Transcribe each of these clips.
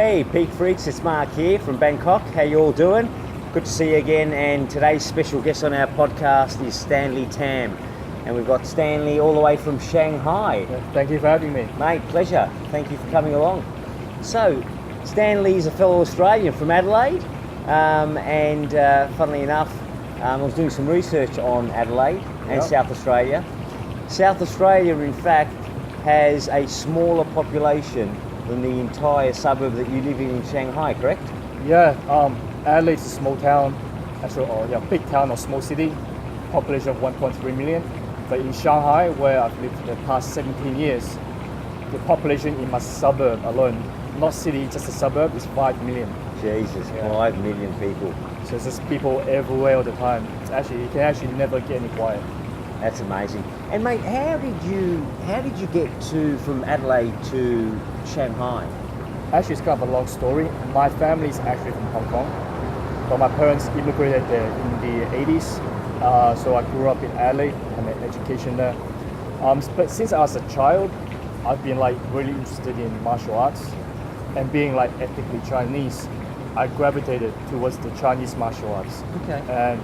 Hey Peak Freaks, it's Mark here from Bangkok. How you all doing? Good to see you again, and today's special guest on our podcast is Stanley Tam. And we've got Stanley all the way from Shanghai. Thank you for having me. Mate, pleasure. Thank you for coming along. So, Stanley is a fellow Australian from Adelaide, and funnily enough, I was doing some research on Adelaide and South Australia. South Australia, in fact, has a smaller population than the entire suburb that you live in Shanghai, correct? Yeah, Adelaide's a small town, actually, big town or small city, population of 1.3 million. But in Shanghai, where I've lived for the past 17 years, the population in my suburb alone, not city, just a suburb, is 5 million. Jesus, 5 million people. So it's just people everywhere all the time. You can actually never get any quiet. That's amazing. And mate, how did you get from Adelaide to Shanghai? Actually, it's kind of a long story. My family is actually from Hong Kong, but my parents immigrated there in the 80s. So I grew up in Adelaide, I had education there. But since I was a child, I've been really interested in martial arts, and being ethnically Chinese, I gravitated towards the Chinese martial arts. Okay. And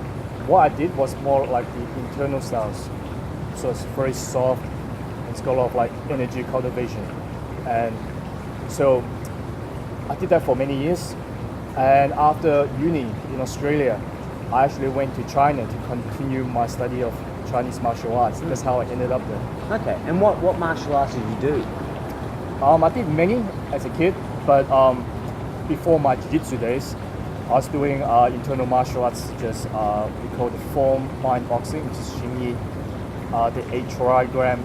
what I did was more like the internal styles. So it's very soft, it's got a lot of energy cultivation. And so I did that for many years. And after uni in Australia, I actually went to China to continue my study of Chinese martial arts. That's how I ended up there. Okay, and what martial arts did you do? I did many as a kid, but before my jiu-jitsu days, I was doing internal martial arts, just we call the form mind boxing, which is Xingyi, the 8 trigram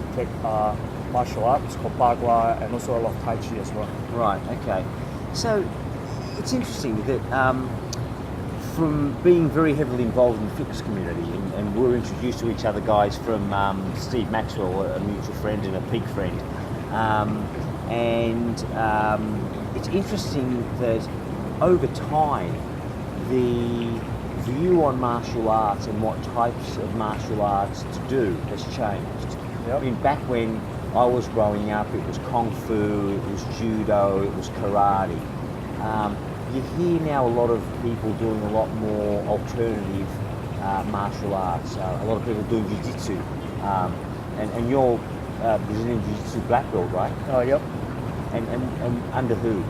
martial art, it's called Bagua, and also a lot of Tai Chi as well. Right, okay. So it's interesting that from being very heavily involved in the fitness community, and we were introduced to each other guys from Steve Maxwell, a mutual friend and a Peak friend, it's interesting that over time the view on martial arts and what types of martial arts to do has changed. Yep. I mean, back when I was growing up, it was Kung Fu, it was Judo, it was Karate. You hear now a lot of people doing a lot more alternative martial arts. A lot of people doing Jiu-Jitsu. And you're Brazilian Jiu-Jitsu black belt, right? Yep. And under who?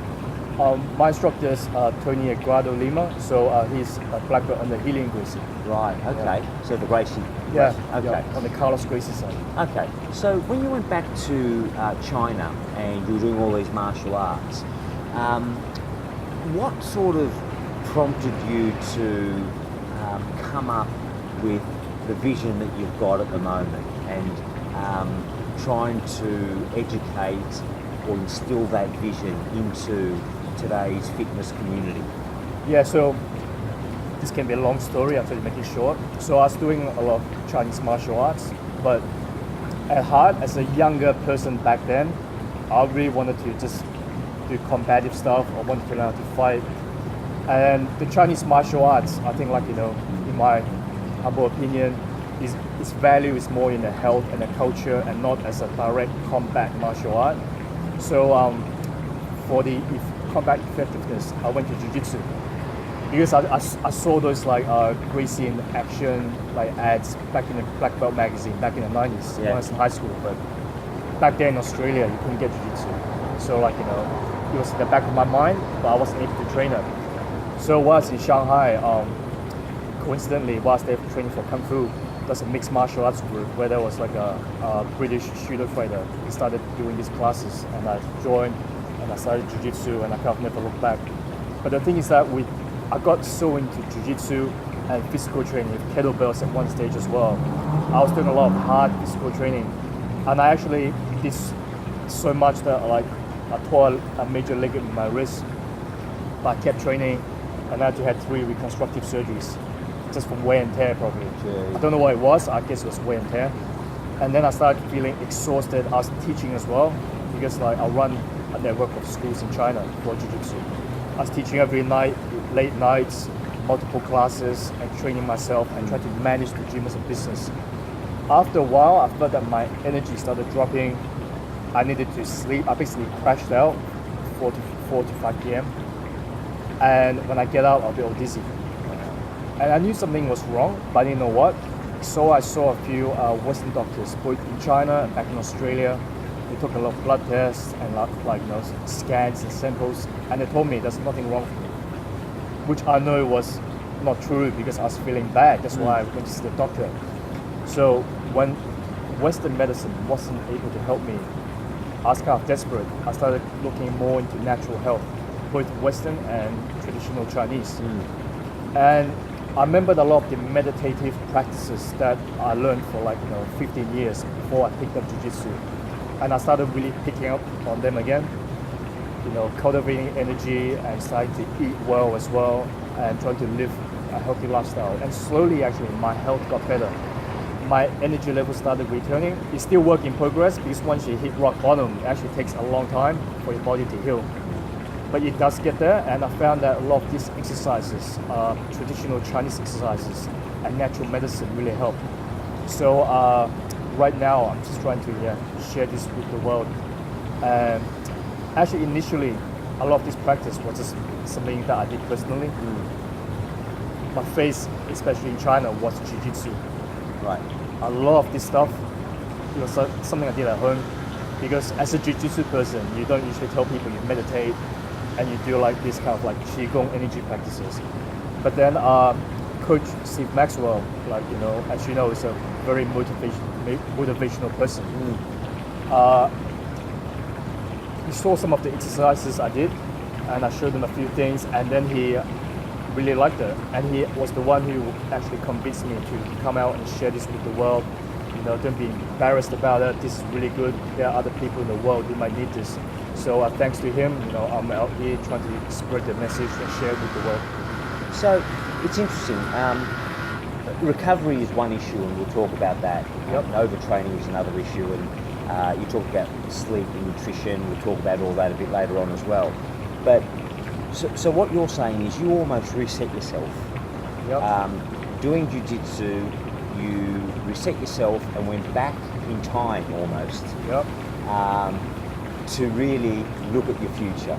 My instructor is Tony Aguado Lima, so he's a black belt under Healing Gracie. Right, okay. Yeah. So the Gracie. Yeah, okay. Yeah, on the Carlos Gracie side. Okay, so when you went back to China and you were doing all these martial arts, what sort of prompted you to come up with the vision that you've got at the moment and trying to educate or instill that vision into today's fitness community? Yeah, so this can be a long story, I'll try to make it short. So I was doing a lot of Chinese martial arts, but at heart, as a younger person back then, I really wanted to just do combative stuff. I wanted to learn how to fight. And the Chinese martial arts, I think in my humble opinion, its value is more in the health and the culture and not as a direct combat martial art. So for the combat effectiveness, I went to Jiu-Jitsu because I saw those Gracie in action ads back in the Black Belt magazine back in the 90s when I was in high school. But back there in Australia, you couldn't get Jiu-Jitsu. So it was in the back of my mind, but I wasn't able to train it. So while I was in Shanghai, coincidentally, whilst they were training for Kung Fu, there's a mixed martial arts group where there was a British shooter fighter. He started doing these classes, and I joined, and I started Jiu-Jitsu, and I kind of never looked back. But the thing is that I got so into Jiu-Jitsu and physical training with kettlebells at one stage as well. I was doing a lot of hard physical training, and I actually did so much that I tore a major ligament in my wrist. But I kept training, and I had to have 3 reconstructive surgeries, just from wear and tear probably. Jeez. I don't know what it was, I guess it was wear and tear. And then I started feeling exhausted. I was teaching as well, because I run a network of schools in China for Jiu-Jitsu. I was teaching every night, late nights, multiple classes, and training myself and trying to manage the gym as a business. After a while, I felt that my energy started dropping. I needed to sleep. I basically crashed out 4 to 5 p.m. And when I get out, I'll be all dizzy. And I knew something was wrong, but I didn't know what. So I saw a few Western doctors, both in China and back in Australia. They took a lot of blood tests and scans and samples, and they told me there's nothing wrong with me, which I know was not true because I was feeling bad. That's why I went to see the doctor. So when Western medicine wasn't able to help me, I was kind of desperate. I started looking more into natural health, both Western and traditional Chinese. And I remembered a lot of the meditative practices that I learned for 15 years before I picked up Jiu-Jitsu. And I started really picking up on them again, cultivating energy and starting to eat well as well and trying to live a healthy lifestyle. And slowly, actually, my health got better. My energy level started returning. It's still work in progress because once you hit rock bottom, it actually takes a long time for your body to heal. But it does get there, and I found that a lot of these exercises, traditional Chinese exercises and natural medicine really help. So right now, I'm just trying to share this with the world. Actually, initially, a lot of this practice was just something that I did personally. My face, especially in China, was Jiu-Jitsu. Right. A lot of this stuff, it was something I did at home, because as a Jiu-Jitsu person, you don't usually tell people you meditate and you do this kind of Qigong energy practices. But then Coach Steve Maxwell, as you know, is a very motivational person. He saw some of the exercises I did, and I showed him a few things, and then he really liked it. And he was the one who actually convinced me to come out and share this with the world. Don't be embarrassed about it. This is really good. There are other people in the world who might need this. So thanks to him, I'm out here trying to spread the message and share it with the world. So it's interesting. Recovery is one issue, and we'll talk about that. Yep. Overtraining is another issue, and you talk about sleep and nutrition. We'll talk about all that a bit later on as well. But so what you're saying is you almost reset yourself. Yep. Doing jiu-jitsu, you reset yourself and went back in time almost. Yep. To really look at your future.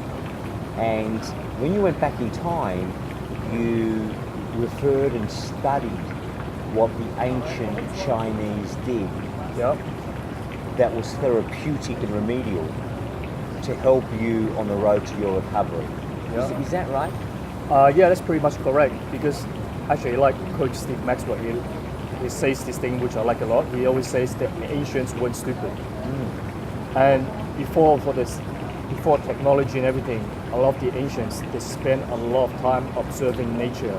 And when you went back in time, you referred and studied what the ancient Chinese did. Yep. That was therapeutic and remedial to help you on the road to your recovery. Yep. Is that right? Yeah, that's pretty much correct, because actually, like Coach Steve Maxwell, he says this thing which I like a lot. He always says that the ancients weren't stupid. And before technology and everything, a lot of the ancients, they spent a lot of time observing nature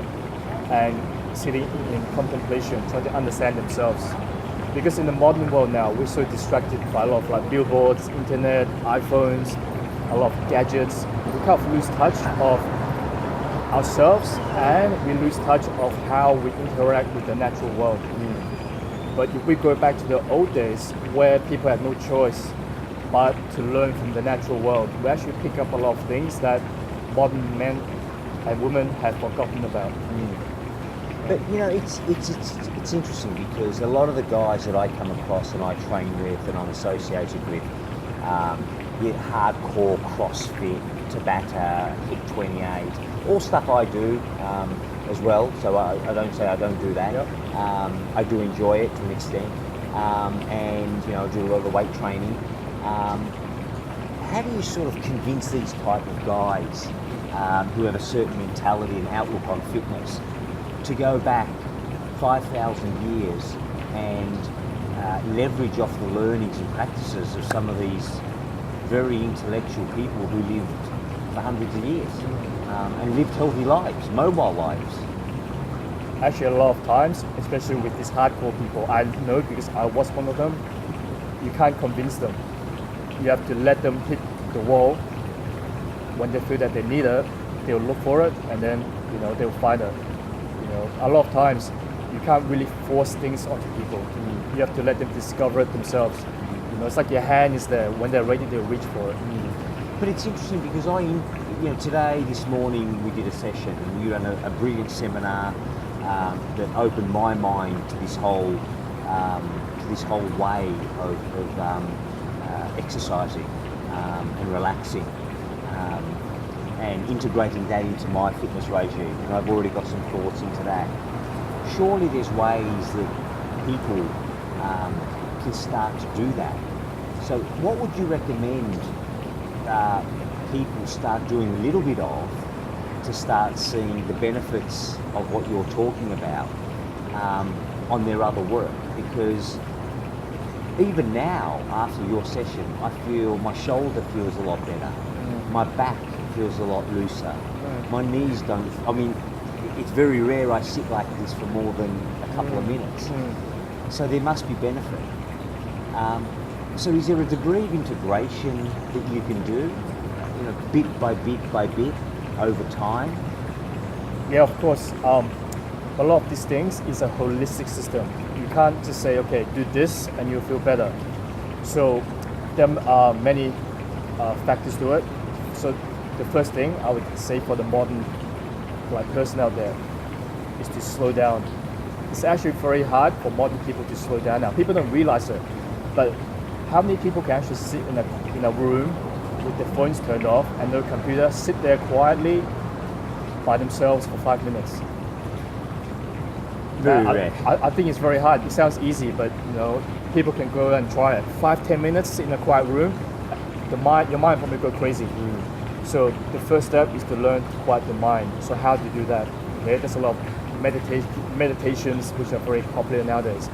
and sitting in contemplation, trying to understand themselves. Because in the modern world now, we're so distracted by a lot of billboards, internet, iPhones, a lot of gadgets. We kind of lose touch of ourselves, and we lose touch of how we interact with the natural world. But if we go back to the old days, where people had no choice but to learn from the natural world, we actually pick up a lot of things that modern men and women have forgotten about. But it's interesting, because a lot of the guys that I come across and I train with and I'm associated with, hardcore CrossFit, Tabata, Hit 28, all stuff I do as well. So I don't say I don't do that. Yep. I do enjoy it to an extent, and I do a lot of the weight training. How do you sort of convince these type of guys who have a certain mentality and outlook on fitness to go back 5,000 years and leverage off the learnings and practices of some of these very intellectual people who lived for hundreds of years and lived healthy lives, mobile lives? Actually, a lot of times, especially with these hardcore people, I know because I was one of them, you can't convince them. You have to let them hit the wall. When they feel that they need it, they'll look for it, and then they'll find it. A lot of times you can't really force things onto people. You have to let them discover it themselves. It's like your hand is there. When they're ready, they'll reach for it. But it's interesting because this morning we did a session, and we ran a brilliant seminar that opened my mind to this whole way of exercising and relaxing. and integrating that into my fitness regime, and I've already got some thoughts into that. Surely there's ways that people can start to do that. So what would you recommend people start doing a little bit of to start seeing the benefits of what you're talking about on their other work? Because even now, after your session, I feel my shoulder feels a lot better. My back feels a lot looser. My knees don't, I mean, it's very rare I sit like this for more than a couple of minutes. So there must be benefit. So is there a degree of integration that you can do, bit by bit by bit over time? Yeah, of course. A lot of these things is a holistic system. You can't just say, okay, do this and you'll feel better. So there are many factors to it. So the first thing I would say for the modern person out there is to slow down. It's actually very hard for modern people to slow down now. People don't realize it, but how many people can actually sit in a room with their phones turned off and no computer, sit there quietly by themselves for 5 minutes? Very rare. I think it's very hard. It sounds easy, but people can go and try it. 5-10 minutes, sit in a quiet room, your mind probably go crazy. So the first step is to learn to quiet the mind. So how to do that? Okay, there's a lot of meditations which are very popular nowadays.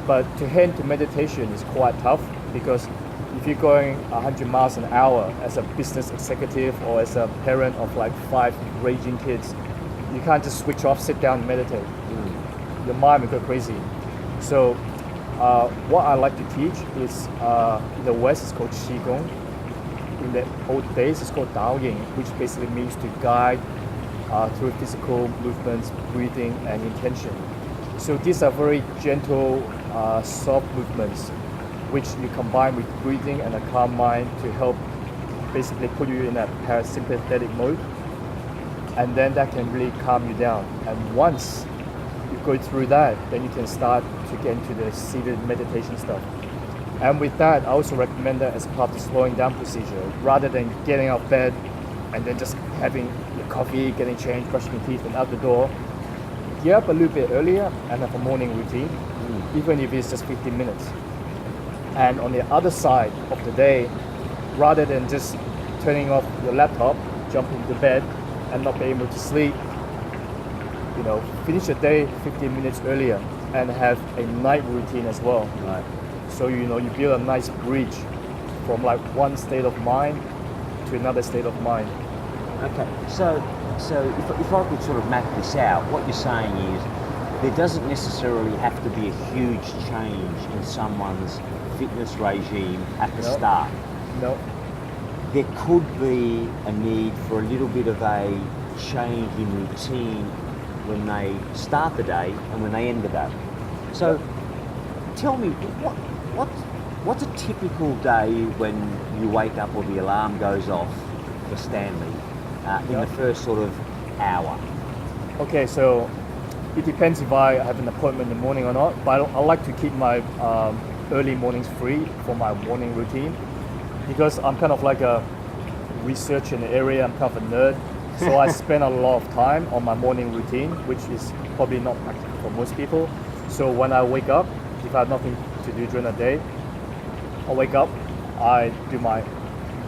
But to head into meditation is quite tough, because if you're going 100 miles an hour as a business executive or as a parent of like 5 raging kids, you can't just switch off, sit down and meditate. Your mind will go crazy. So what I like to teach is, in the West it's called Qigong. In the old days it's called Daoying, which basically means to guide through physical movements, breathing and intention. So these are very gentle, soft movements which you combine with breathing and a calm mind to help basically put you in a parasympathetic mode, and then that can really calm you down. And once you go through that, then you can start to get into the seated meditation stuff. And with that, I also recommend that as part of the slowing down procedure, rather than getting out of bed and then just having your coffee, getting changed, brushing your teeth and out the door. Get up a little bit earlier and have a morning routine, even if it's just 15 minutes. And on the other side of the day, rather than just turning off your laptop, jumping into bed and not being able to sleep, finish the day 15 minutes earlier and have a night routine as well. Right. So you build a nice bridge from like one state of mind to another state of mind. Okay, so if I could sort of map this out, what you're saying is there doesn't necessarily have to be a huge change in someone's fitness regime at the start. No. There could be a need for a little bit of a change in routine when they start the day and when they end the day. So tell me, what's a typical day when you wake up or the alarm goes off for Stanley in the first sort of hour? Okay, so it depends if I have an appointment in the morning or not, but I like to keep my early mornings free for my morning routine, because I'm kind of like a researcher in the area. I'm kind of a nerd, so I spend a lot of time on my morning routine, which is probably not practical for most people. So when I wake up, if I have nothing to do during the day, I wake up, I do my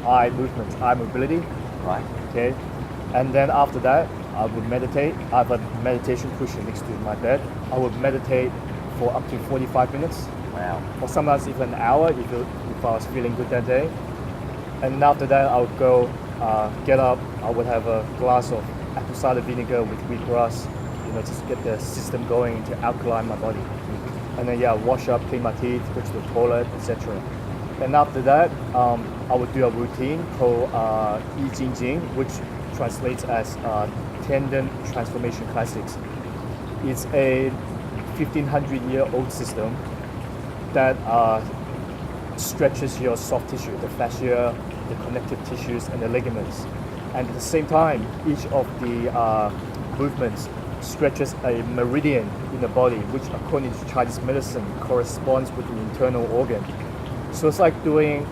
eye movements, eye mobility. Right. Okay. And then after that, I would meditate. I have a meditation cushion next to my bed. I would meditate for up to 45 minutes. Wow. Or sometimes even an hour if I was feeling good that day. And after that, I would go get up. I would have a glass of apple cider vinegar with wheatgrass, just to get the system going to alkaline my body. And then wash up, clean my teeth, go to the toilet, etc. And after that, I would do a routine called hygiene, which translates as Tendon Transformation Classics. It's a 1500-year-old system that stretches your soft tissue, the fascia, the connective tissues, and the ligaments. And at the same time, each of the movements stretches a meridian in the body, which according to Chinese medicine corresponds with the internal organ. So it's like doing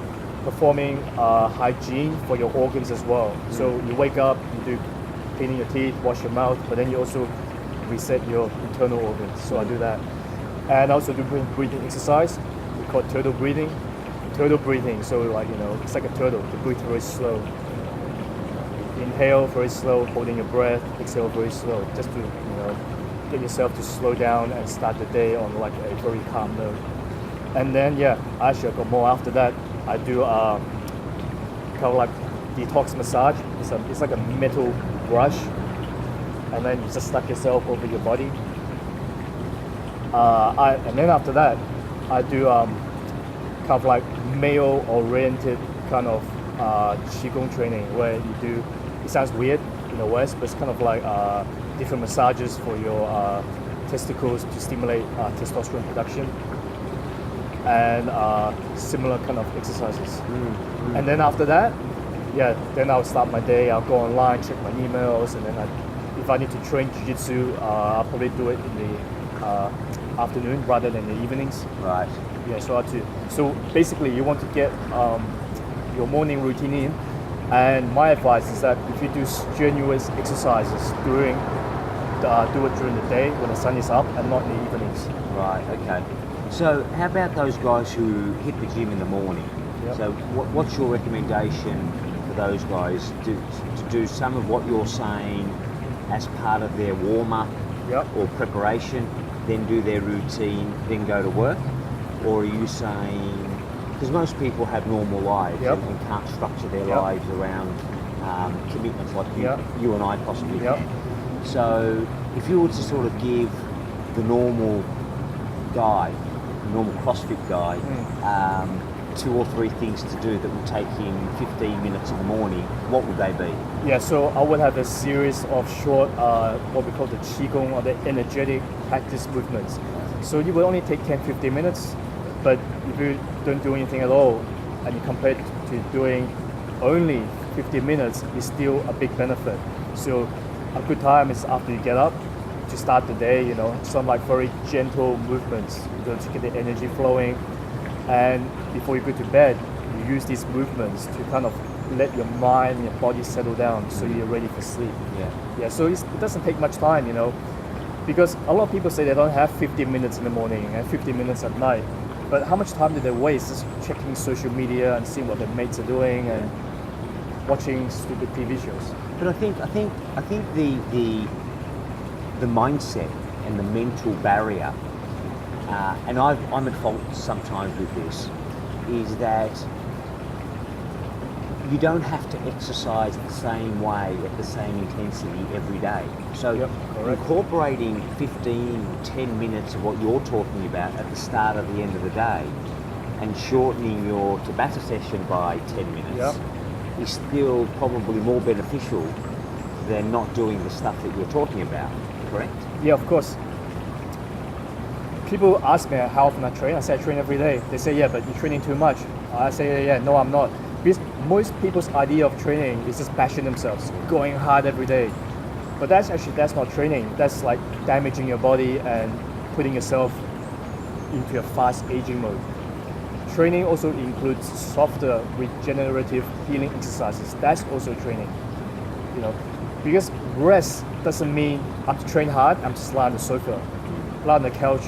performing hygiene for your organs as well. So you wake up, you do cleaning your teeth, wash your mouth, but then you also reset your internal organs. So I do that. And I also do breathing exercise. We call it turtle breathing. Turtle breathing, so like, it's like a turtle. You breathe very slow. Inhale very slow, holding your breath. Exhale very slow, just to get yourself to slow down and start the day on like a very calm note. And then actually I got more after that. I do kind of like detox massage. It's like a metal brush, and then you just stuck yourself over your body. And then after that, I do kind of like male-oriented kind of qigong training, where you do. It sounds weird in the West, but it's kind of like different massages for your testicles to stimulate testosterone production, and similar kind of exercises. And then after that, then I'll start my day. I'll go online, check my emails, and then if I need to train jiu-jitsu, I'll probably do it in the afternoon rather than the evenings. Right. Yeah, so basically you want to get your morning routine in, and my advice is that if you do strenuous exercises do it during the day when the sun is up and not in the evenings. Right, okay. So how about those guys who hit the gym in the morning? Yep. So what's your recommendation for those guys to do some of what you're saying as part of their warm-up or preparation, then do their routine, then go to work? Or are you saying, because most people have normal lives and can't structure their lives around commitments like you and I possibly can. So if you were to sort of give the normal guy, the normal CrossFit guy, 2 or 3 things to do that would take him 15 minutes in the morning, what would they be? Yeah, so I would have a series of short, what we call the Qigong or the energetic practice movements. So you will only take 10-15 minutes, but if you don't do anything at all, and you compare it to doing only 15 minutes, it's still a big benefit. So a good time is after you get up to start the day, some like very gentle movements, to get the energy flowing. And before you go to bed, you use these movements to kind of let your mind and your body settle down so you're ready for sleep. Yeah. So it doesn't take much time, because a lot of people say they don't have 15 minutes in the morning and 15 minutes at night. But how much time do they waste just checking social media and seeing what their mates are doing and watching stupid TV shows? But I think the mindset and the mental barrier, and I'm at fault sometimes with this, is that you don't have to exercise the same way at the same intensity every day. So incorporating 10 minutes of what you're talking about at the start or the end of the day and shortening your Tabata session by 10 minutes is still probably more beneficial than not doing the stuff that you're talking about, correct? Yeah, of course. People ask me how often I train. I say I train every day. They say, yeah, but you're training too much. I say, yeah, no, I'm not. Because most people's idea of training is just bashing themselves, going hard every day. But that's not training. That's like damaging your body and putting yourself into a fast aging mode. Training also includes softer regenerative healing exercises. That's also training. Because rest doesn't mean I have to train hard. I'm just lie on the sofa, lie on the couch,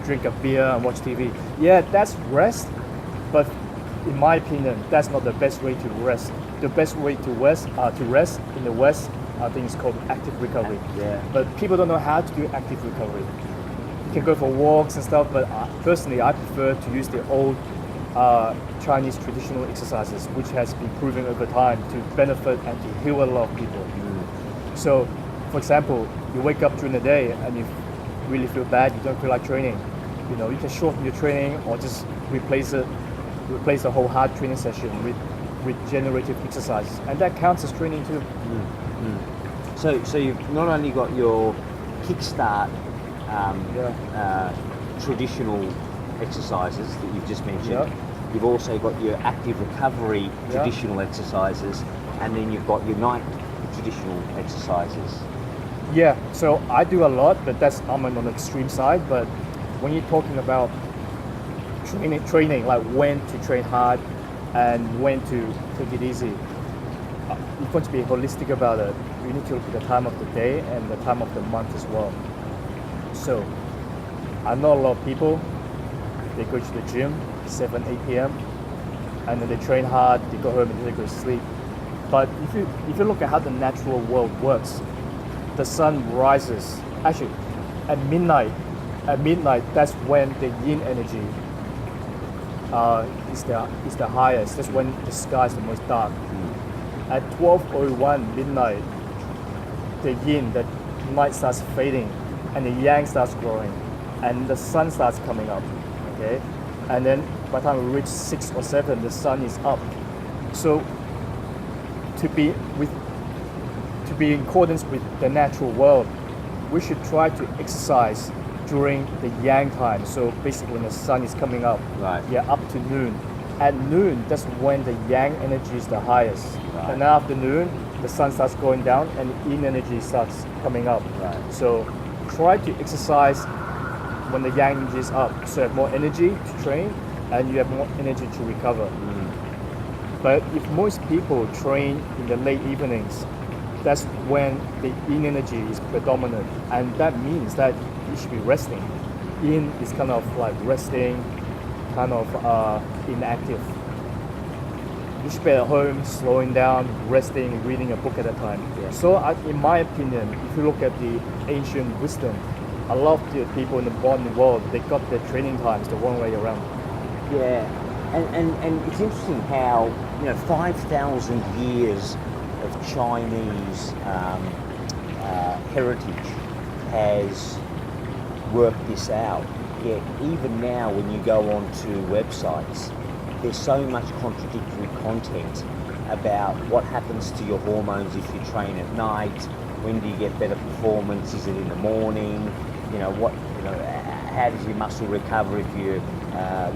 drink a beer and watch TV. Yeah, that's rest, but in my opinion, that's not the best way to rest. The best way to rest in the West, I think, is called active recovery. But people don't know how to do active recovery. You can go for walks and stuff, but personally, I prefer to use the old Chinese traditional exercises, which has been proven over time to benefit and to heal a lot of people. So, for example, you wake up during the day and you really feel bad, you don't feel like training. You can shorten your training or just replace the whole hard training session with regenerative exercises, and that counts as training too. So you've not only got your kickstart traditional exercises that you've just mentioned, you've also got your active recovery traditional exercises, and then you've got your night traditional exercises. Yeah, so I do a lot, but I'm on the extreme side. But when you're talking about training, like when to train hard and when to take it easy. You're going to be holistic about it. You need to look at the time of the day and the time of the month as well. So I know a lot of people, they go to the gym 7, 8 p.m. and then they train hard, they go home and they go to sleep. But if you look at how the natural world works, the sun rises. Actually, at midnight, that's when the yin energy is the highest. That's when the sky is the most dark. At 12:01 midnight, the yin, the light starts fading, and the yang starts growing, and the sun starts coming up. Okay, and then by the time we reach 6 or 7, the sun is up. So to be in accordance with the natural world, we should try to exercise during the yang time. So basically when the sun is coming up, Right. yeah, up to noon. At noon, that's when the yang energy is the highest. Right. And after noon, the sun starts going down and the yin energy starts coming up. Right. So try to exercise when the yang energy is up, so you have more energy to train and you have more energy to recover. But if most people train in the late evenings, that's when the yin energy is predominant, and that means that you should be resting. Yin is kind of like resting, kind of inactive. You should be at home, slowing down, resting, reading a book at a time. Yeah. So in my opinion, if you look at the ancient wisdom, a lot of the people in the modern world, they got their training times the wrong way around. Yeah, and it's interesting how 5,000 years of Chinese heritage has worked this out. Yet even now, when you go onto websites, there's so much contradictory content about what happens to your hormones if you train at night. When do you get better performance? Is it in the morning? How does your muscle recover if you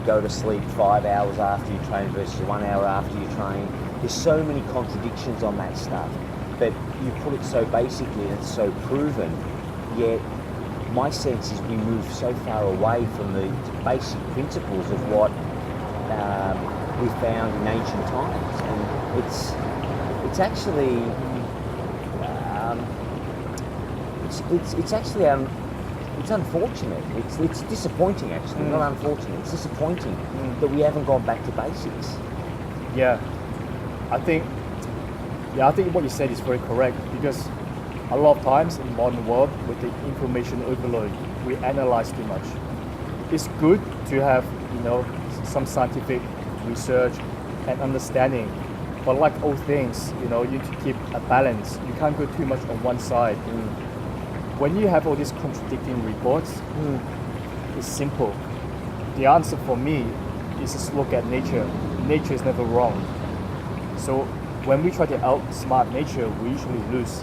go to sleep 5 hours after you train versus 1 hour after you train? There's so many contradictions on that stuff, but you put it so basically and it's so proven, yet my sense is we move so far away from the basic principles of what we found in ancient times, and it's actually it's unfortunate. It's disappointing, actually. Not unfortunate. It's disappointing that we haven't gone back to basics. Yeah, I think what you said is very correct, because a lot of times in the modern world, with the information overload, we analyze too much. It's good to have some scientific research and understanding, but like all things, you need to keep a balance. You can't go too much on one side. When you have all these contradicting reports, it's simple. The answer for me is just look at nature. Nature is never wrong. So when we try to outsmart nature, we usually lose.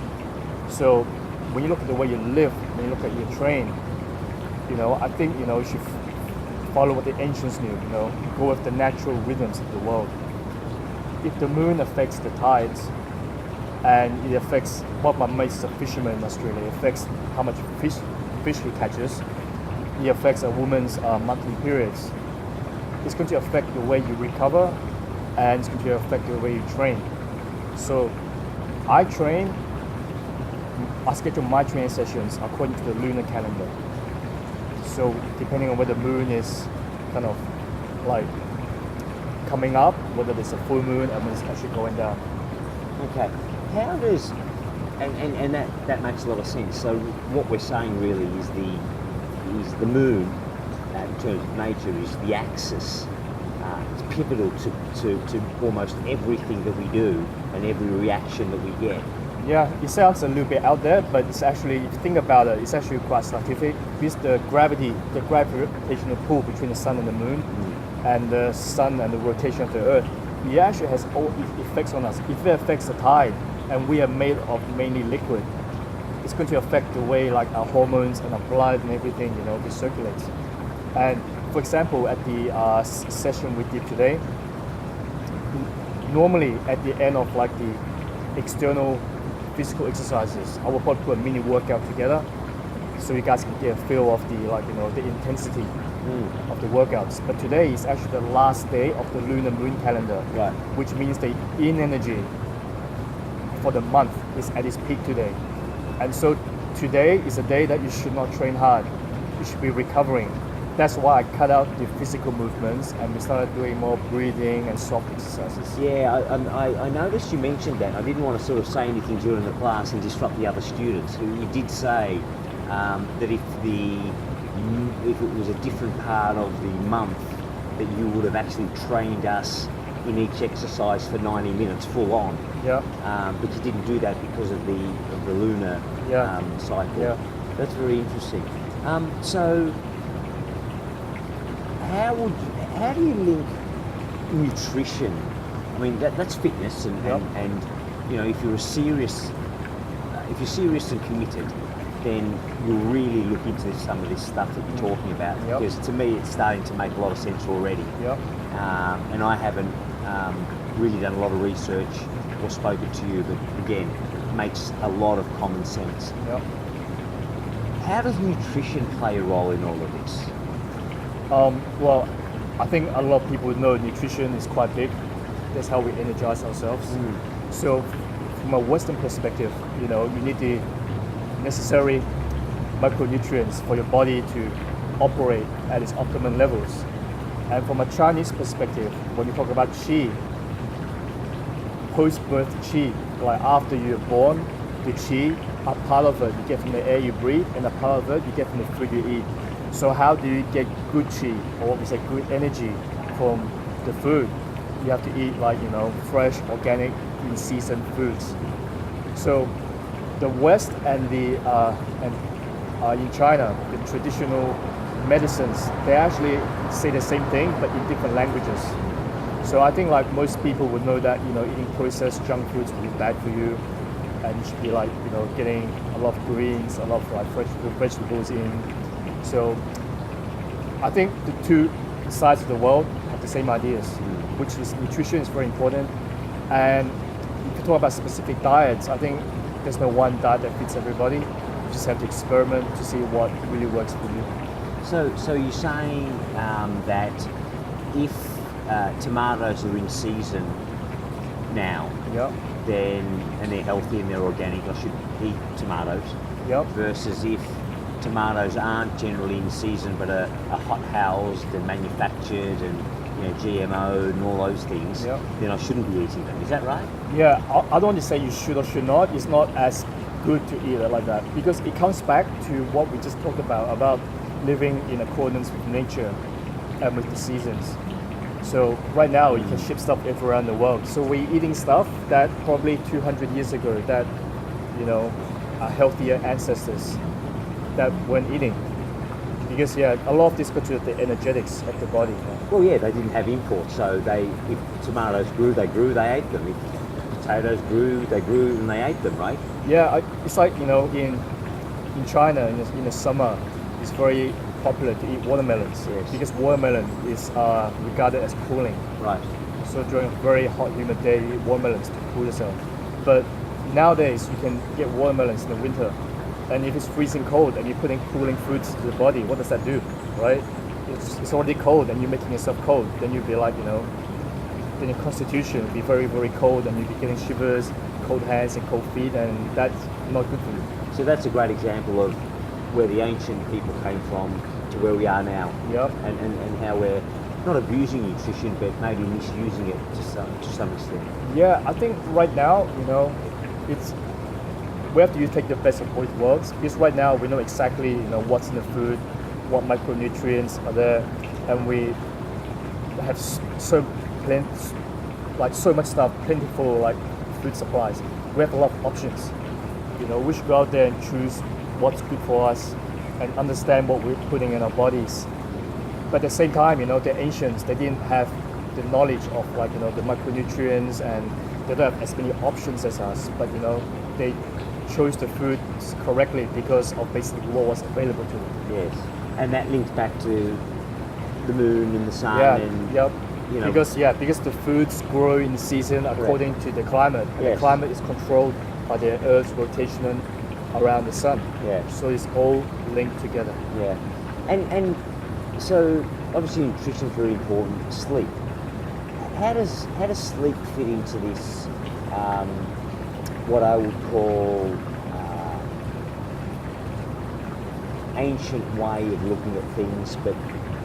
So when you look at the way you live, when you look at your train, I think you should follow what the ancients knew. Go with the natural rhythms of the world. If the moon affects the tides, and it affects what my mate's a fisherman in Australia, it affects how much fish he catches, it affects a woman's monthly periods. It's going to affect the way you recover, and it's going to affect the way you train. So I schedule my training sessions according to the lunar calendar. So depending on whether the moon is kind of like coming up, whether there's a full moon and when it's actually going down. Okay. How does, and that makes a lot of sense. So what we're saying really is the moon, in terms of nature, is the axis. It's pivotal to almost everything that we do and every reaction that we get. Yeah, it sounds a little bit out there, but it's actually, if you think about it, it's actually quite scientific. Because the gravitational pull between the sun and the moon, and the sun and the rotation of the earth, it actually has all effects on us. If it affects the tide, and we are made of mainly liquid, it's going to affect the way like our hormones and our blood and everything, it circulates. And for example, at the session we did today, normally at the end of like the external physical exercises, I will probably put a mini workout together, so you guys can get a feel of the the intensity. of the workouts. But today is actually the last day of the lunar moon calendar, Right. which means the yin energy for the month is at its peak today. And so today is a day that you should not train hard. You should be recovering. That's why I cut out the physical movements and we started doing more breathing and soft exercises. Yeah, I noticed you mentioned that. I didn't want to sort of say anything during the class and disrupt the other students. You did say that if it was a different part of the month, that you would have actually trained us in each exercise for 90 minutes full on. Yeah. But you didn't do that because of the lunar cycle. Yeah. That's very interesting. So how do you link nutrition? I mean, that's fitness, and you know, if you're serious and committed, then you'll really look into some of this stuff that you're talking about. Yep. Because to me, it's starting to make a lot of sense already. Yep. And I haven't really done a lot of research or spoken to you, but again, it makes a lot of common sense. Yep. How does nutrition play a role in all of this? Well, I think a lot of people know nutrition is quite big. That's how we energize ourselves. So from a Western perspective, you know, you need the necessary micronutrients for your body to operate at its optimum levels. And from a Chinese perspective, when you talk about qi, post-birth qi, like after you're born, the qi, a part of it you get from the air you breathe, and a part of it you get from the food you eat. So how do you get good qi, or what we say good energy from the food? You have to eat, like, you know, fresh, organic, in-season foods. So the West and in China, the traditional medicines, they actually say the same thing but in different languages. So I think like most people would know that, you know, eating processed junk foods will be bad for you, and you should be like, you know, getting a lot of greens, a lot of like fresh vegetables in. So I think the two sides of the world have the same ideas, which is nutrition is very important. And if you talk about specific diets, I think there's no one diet that fits everybody. You just have to experiment to see what really works for you. So you're saying that if tomatoes are in season now, Yep. then and they're healthy and they're organic, I should eat tomatoes. Yep. Versus if tomatoes aren't generally in season but are hot housed and manufactured and, you know, GMO and all those things, Yep. then I shouldn't be eating them. Is that right? Yeah, I don't want to say you should or should not. It's not as good to eat it like that, because it comes back to what we just talked about living in accordance with nature and with the seasons. So right now you can ship stuff everywhere around the world. So we're eating stuff that probably 200 years ago that, you know, our healthier ancestors that weren't eating. Because a lot of this goes to the energetics of the body. Well, yeah, they didn't have imports, so if tomatoes grew, they ate them. If potatoes grew, they grew and they ate them, right? Yeah, it's like, you know, in China in the summer, it's very popular to eat watermelons. Yes. Because watermelon is regarded as cooling. Right. So during a very hot, humid day, you eat watermelons to cool yourself. But nowadays, you can get watermelons in the winter. And if it's freezing cold and you're putting cooling foods to the body, what does that do, right? It's already cold and you're making yourself cold. Then you'll be like, you know, then your constitution will be very, very cold and you'll be getting shivers, cold hands and cold feet, and that's not good for you. So that's a great example of where the ancient people came from to where we are now. Yep. And how we're not abusing nutrition, but maybe misusing it to some extent. Yeah, I think right now, you know, we have to take the best of both worlds, because right now we know exactly, you know, what's in the food, what micronutrients are there, and we have so much stuff, plentiful like food supplies. We have a lot of options. You know, we should go out there and choose what's good for us and understand what we're putting in our bodies. But at the same time, you know, the ancients, they didn't have the knowledge of, like, you know, the micronutrients, and they don't have as many options as us, but, you know, they chose the food correctly because of basically what was available to them. Yes. And that links back to the moon and the sun. Yeah, and, yep. you know, Because the foods grow in season according to the climate. And Yes. the climate is controlled by the Earth's rotation around the sun. Yeah. So it's all linked together. Yeah. And So obviously nutrition is very important. Sleep. How does sleep fit into this? What I would call ancient way of looking at things, but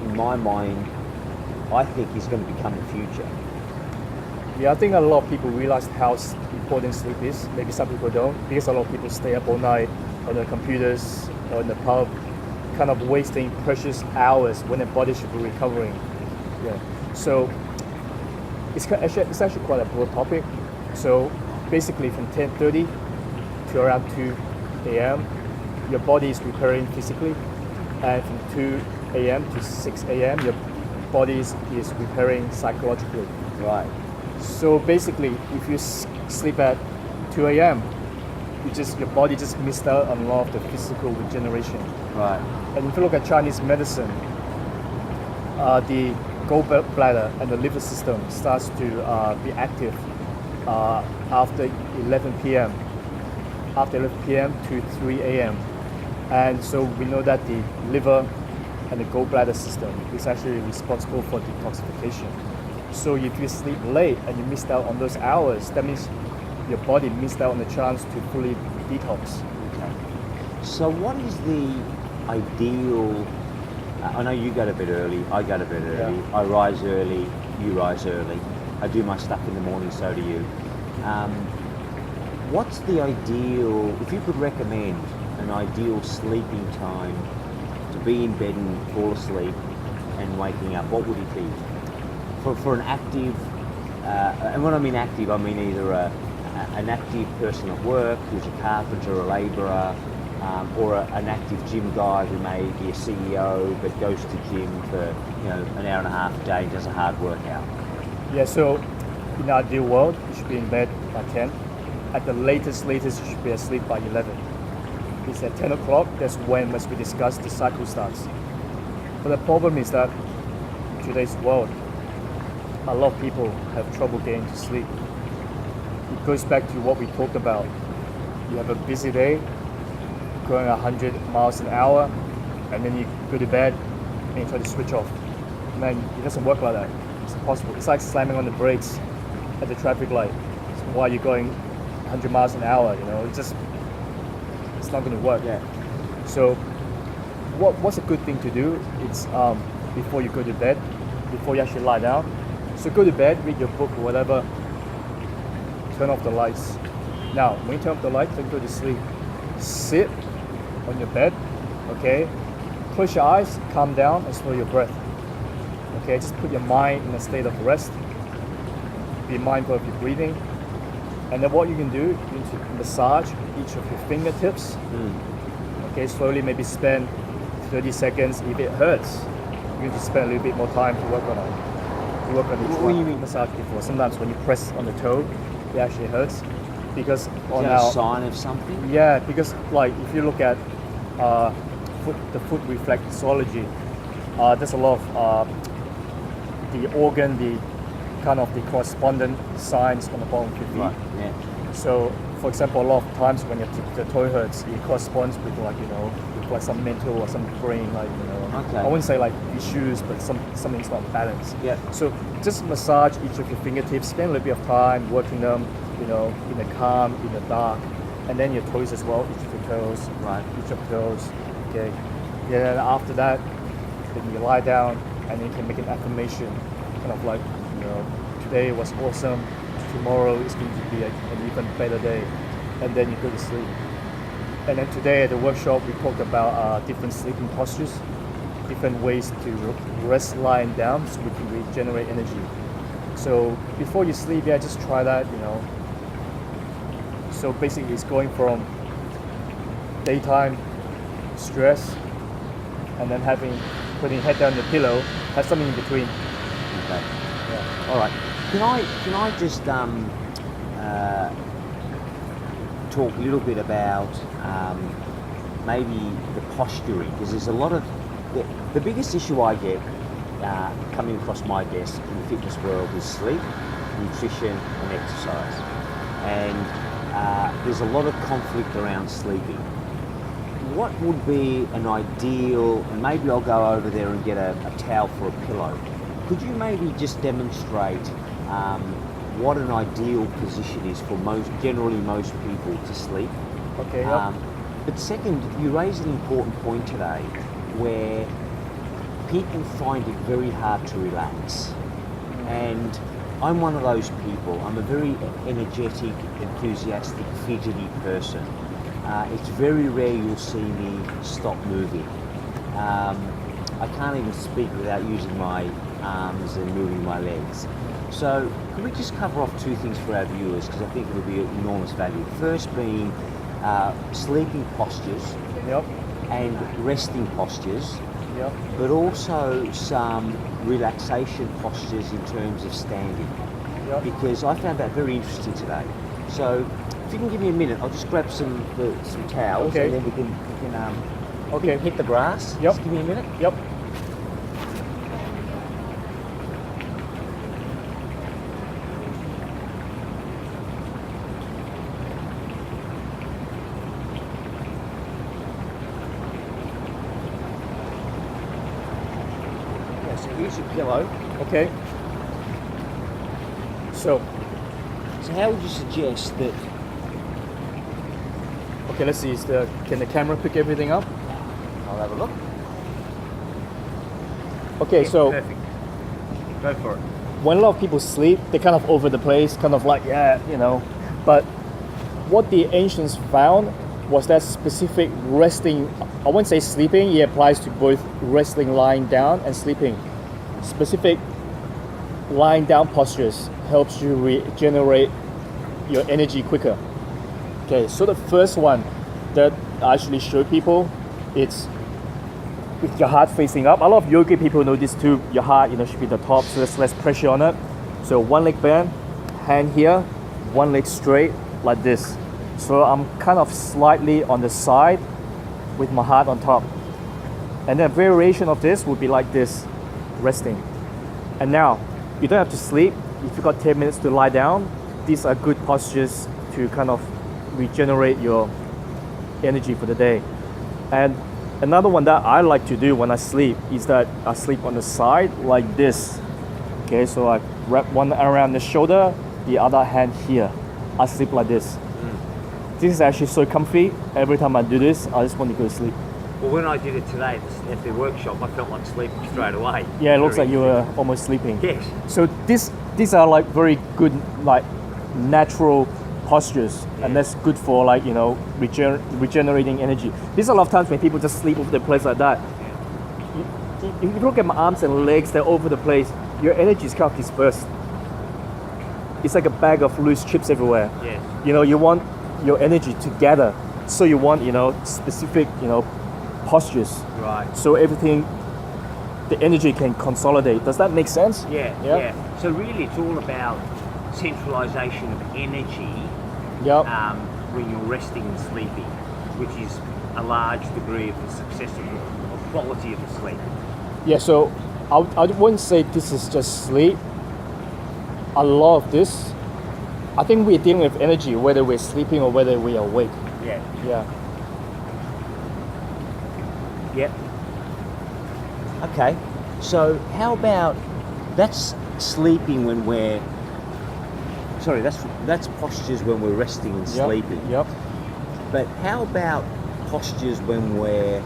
in my mind, I think is going to become the future. Yeah, I think a lot of people realize how important sleep is. Maybe some people don't, because a lot of people stay up all night on their computers or in the pub, kind of wasting precious hours when their body should be recovering. Yeah. So it's actually quite a broad topic. So basically from 10:30 to around 2 a.m., your body is repairing physically, and from 2 a.m. to 6 a.m., your body is repairing psychologically. Right. So basically, if you sleep at 2 a.m., your body just missed out on a lot of the physical regeneration. Right. And if you look at Chinese medicine, the gallbladder and the liver system starts to be active after 11 p.m. After 11 p.m. to 3 a.m. And so we know that the liver and the gallbladder system is actually responsible for detoxification. So if you sleep late and you missed out on those hours, that means your body missed out on the chance to fully detox. Okay. So what is the ideal? I know you go to bed early. I go to bed early. Yeah. I rise early. You rise early. I do my stuff in the morning. So do you. What's the ideal? If you could recommend an ideal sleeping time to be in bed and fall asleep and waking up, what would it be? For an active, and when I mean active, I mean either an active person at work who's a carpenter, a labourer, or an active gym guy who may be a CEO but goes to gym for an hour and a half a day, does a hard workout. Yeah, so in our ideal world, you should be in bed by 10. At the latest, you should be asleep by 11. It's at 10 o'clock, that's when, as we discussed, the cycle starts. But the problem is that in today's world, a lot of people have trouble getting to sleep. It goes back to what we talked about. You have a busy day, going 100 miles an hour, and then you go to bed and you try to switch off. Man, it doesn't work like that. It's impossible. It's like slamming on the brakes at the traffic light while you're going 100 miles an hour. It's not going to work. Yeah. So, what's a good thing to do? It's before you go to bed, before you actually lie down. So go to bed, read your book or whatever, turn off the lights. Now, when you turn off the lights, don't go to sleep. Sit on your bed, okay? Close your eyes, calm down, and slow your breath. Okay, just put your mind in a state of rest. Be mindful of your breathing. And then what you can do, you can massage each of your fingertips. Okay, slowly maybe spend 30 seconds. If it hurts, you can just spend a little bit more time to work on it. Work on each What one. do you mean? Massage before. Sometimes when you press on the toe, it actually hurts because on Is that our a sign of something? yeah, because like if you look at the foot reflexology, there's a lot of the organ, the kind of the correspondent signs on the bottom of your feet. Right. Yeah. So, for example, a lot of times when the toe hurts, it corresponds with with like some mental or some brain, Okay. I wouldn't say like issues, but something's not balanced. Yeah. So just massage each of your fingertips, spend a little bit of time working them, in the calm, in the dark, and then your toes as well, each of your toes, Right. each of those, okay. Yeah, and after that, then you lie down, and then you can make an affirmation, kind of like, today was awesome, tomorrow is going to be an even better day, and then you go to sleep. And then today at the workshop, we talked about different sleeping postures, different ways to rest lying down so we can regenerate energy. So before you sleep, just try that, So basically it's going from daytime stress and then putting head down the pillow, have something in between. Okay. Yeah. All right. Can I just talk a little bit about maybe the posturing, because there's a lot of the biggest issue I get coming across my desk in the fitness world is sleep, nutrition, and exercise, and there's a lot of conflict around sleeping. what would be an ideal, and maybe I'll go over there and get a towel for a pillow. Could you maybe just demonstrate what an ideal position is for generally most people to sleep? Okay. Yep. But second, you raised an important point today where people find it very hard to relax. And I'm one of those people. I'm a very energetic, enthusiastic, fidgety person. It's very rare you'll see me stop moving. I can't even speak without using my arms and moving my legs. So can we just cover off two things for our viewers, because I think it'll be of enormous value. First being sleeping postures. Yep. And resting postures. Yep. But also some relaxation postures in terms of standing. Yep. Because I found that very interesting today. So if you can give me a minute, I'll just grab some towels, Okay. and then we can Okay. hit the grass. Yep. Just give me a minute. Yep. Yeah, so here's your pillow. Okay. So how would you suggest that? okay, let's see. Can the camera pick everything up? I'll have a look. Okay. Yeah, So perfect. Go for it. when a lot of people sleep, they're kind of over the place, kind of like, But what the ancients found was that specific resting, I wouldn't say sleeping, it applies to both resting, lying down, and sleeping. Specific lying down postures helps you regenerate your energy quicker. Okay, so the first one that I actually show people, it's with your heart facing up. A lot of yogi people know this too. Your heart, should be the top, so there's less pressure on it. So one leg bent, hand here, one leg straight, like this. So I'm kind of slightly on the side with my heart on top. And then a variation of this would be like this, resting. And now, you don't have to sleep. If you've got 10 minutes to lie down, these are good postures to kind of regenerate your energy for the day. And another one that I like to do when I sleep is that I sleep on the side like this. Okay, so I wrap one around the shoulder, the other hand here. I sleep like this. This is actually so comfy. Every time I do this, I just want to go to sleep. Well, when I did it today at the workshop, I felt like sleeping straight away. Yeah, it looks like you were almost sleeping. Yes. So these are like very good, like natural postures, and that's good for like regenerating energy. There's a lot of times when people just sleep over the place like that. If you look at my arms and legs, they're over the place. Your energy is kind of dispersed. It's like a bag of loose chips everywhere. Yes. You want your energy to gather, so you want specific postures. Right. So everything, the energy can consolidate. Does that make sense? Yeah. So really, it's all about centralization of energy. Yep. When you're resting and sleeping, which is a large degree of the success of the quality of the sleep. Yeah, so I wouldn't say this is just sleep. A lot of this, I think we're dealing with energy, whether we're sleeping or whether we're awake. Yeah. Yeah. Yep. Okay. So how about that's sleeping when we're that's postures when we're resting and sleeping. Yep. But how about postures when we're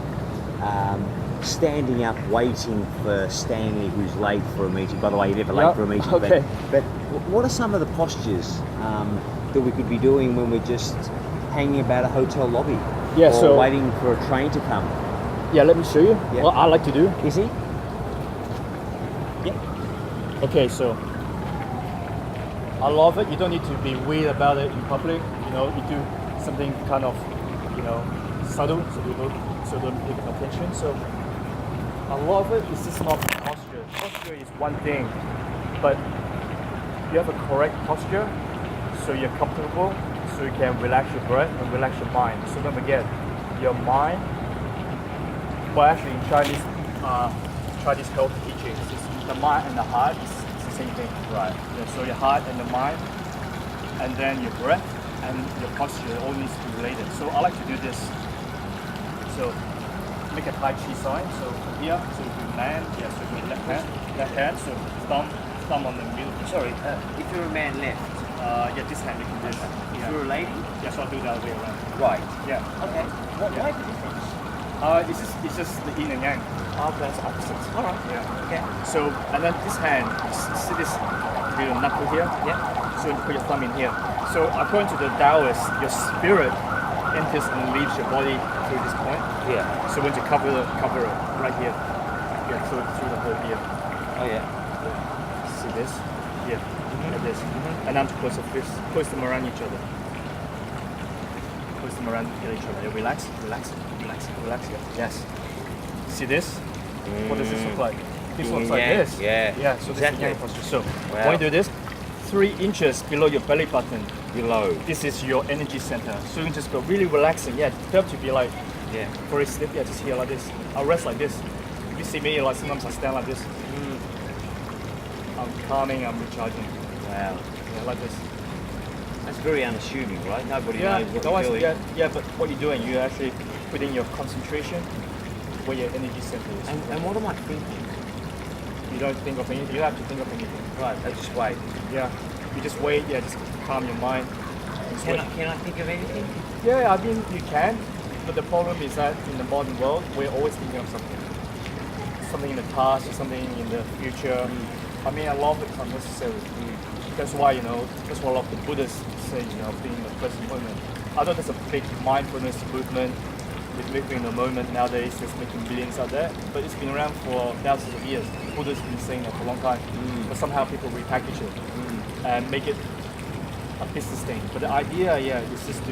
standing up waiting for Stanley, who's late for a meeting? By the way, you're never late for a meeting. Okay. But what are some of the postures that we could be doing when we're just hanging about a hotel lobby? Yeah, or so waiting for a train to come? yeah, let me show you. Yeah. What I like to do. Is he? Yeah. Okay, so I love it. You don't need to be weird about it in public. You do something kind of, subtle, so people don't pay attention. So I love it. It's just not posture. Posture is one thing, but you have a correct posture, so you're comfortable, so you can relax your breath and relax your mind. So don't forget, your mind. Well, actually, in Chinese health teachings, the mind and the heart is the same thing. Right. Yeah, so your heart and the mind, and then your breath and your posture all needs to be related. So I like to do this. So make a Tai Chi sign. So here, so if you land, yeah, so with left hand, so thumb on the middle. Sorry, if you're a man left, Yeah, this hand you can do. if Yeah. you're a lady, Yeah, so I'll do the other way around. right. Yeah. Okay. Why the difference? It's just the yin and yang. Oh, that's opposites. All right. Yeah. Okay. So, and then this hand, see this little knuckle here? Yeah. So you put your thumb in here. So according to the Taoist, your spirit enters and leaves your body through this point. Yeah. So when you cover it right here, yeah, through the whole here. Oh yeah. See this? Here, like this. And now to close the fists, close them around each other. Close them around each other. Relax. Yes. See this? What does this look like? This looks like Yang, this. yeah. Yeah, so this is Exactly. yang posture. So Wow. when you do this, 3 inches below your belly button, Below. this is your energy center. So you can just go really relaxing. Yeah, it helps to be like Yeah. very stiff. Yeah, just here like this. I'll rest like this. If you see me, like sometimes I stand like this. I'm calming, I'm recharging. Wow. Yeah, like this. That's very unassuming, right? Nobody Yeah, knows what no you're one's- doing. yeah, but what you're doing, you're actually putting your concentration where your energy center is. And what am I thinking? You don't think of anything. You don't have to think of anything. Right. I just wait. Yeah, you just wait. Yeah, just calm your mind. Just wait. Can I think of anything? Yeah, I mean you can, but the problem is that in the modern world, we're always thinking of something. Something in the past or something in the future. I mean, a lot of it's unnecessary. That's why, that's why a lot of the Buddhists say, being in the present moment. I know there's a big mindfulness movement with living in the moment nowadays. There's making billions out there, but it's been around for thousands of years. The Buddha's been saying that for a long time, but somehow people repackage it and make it a business thing. But the idea, is just to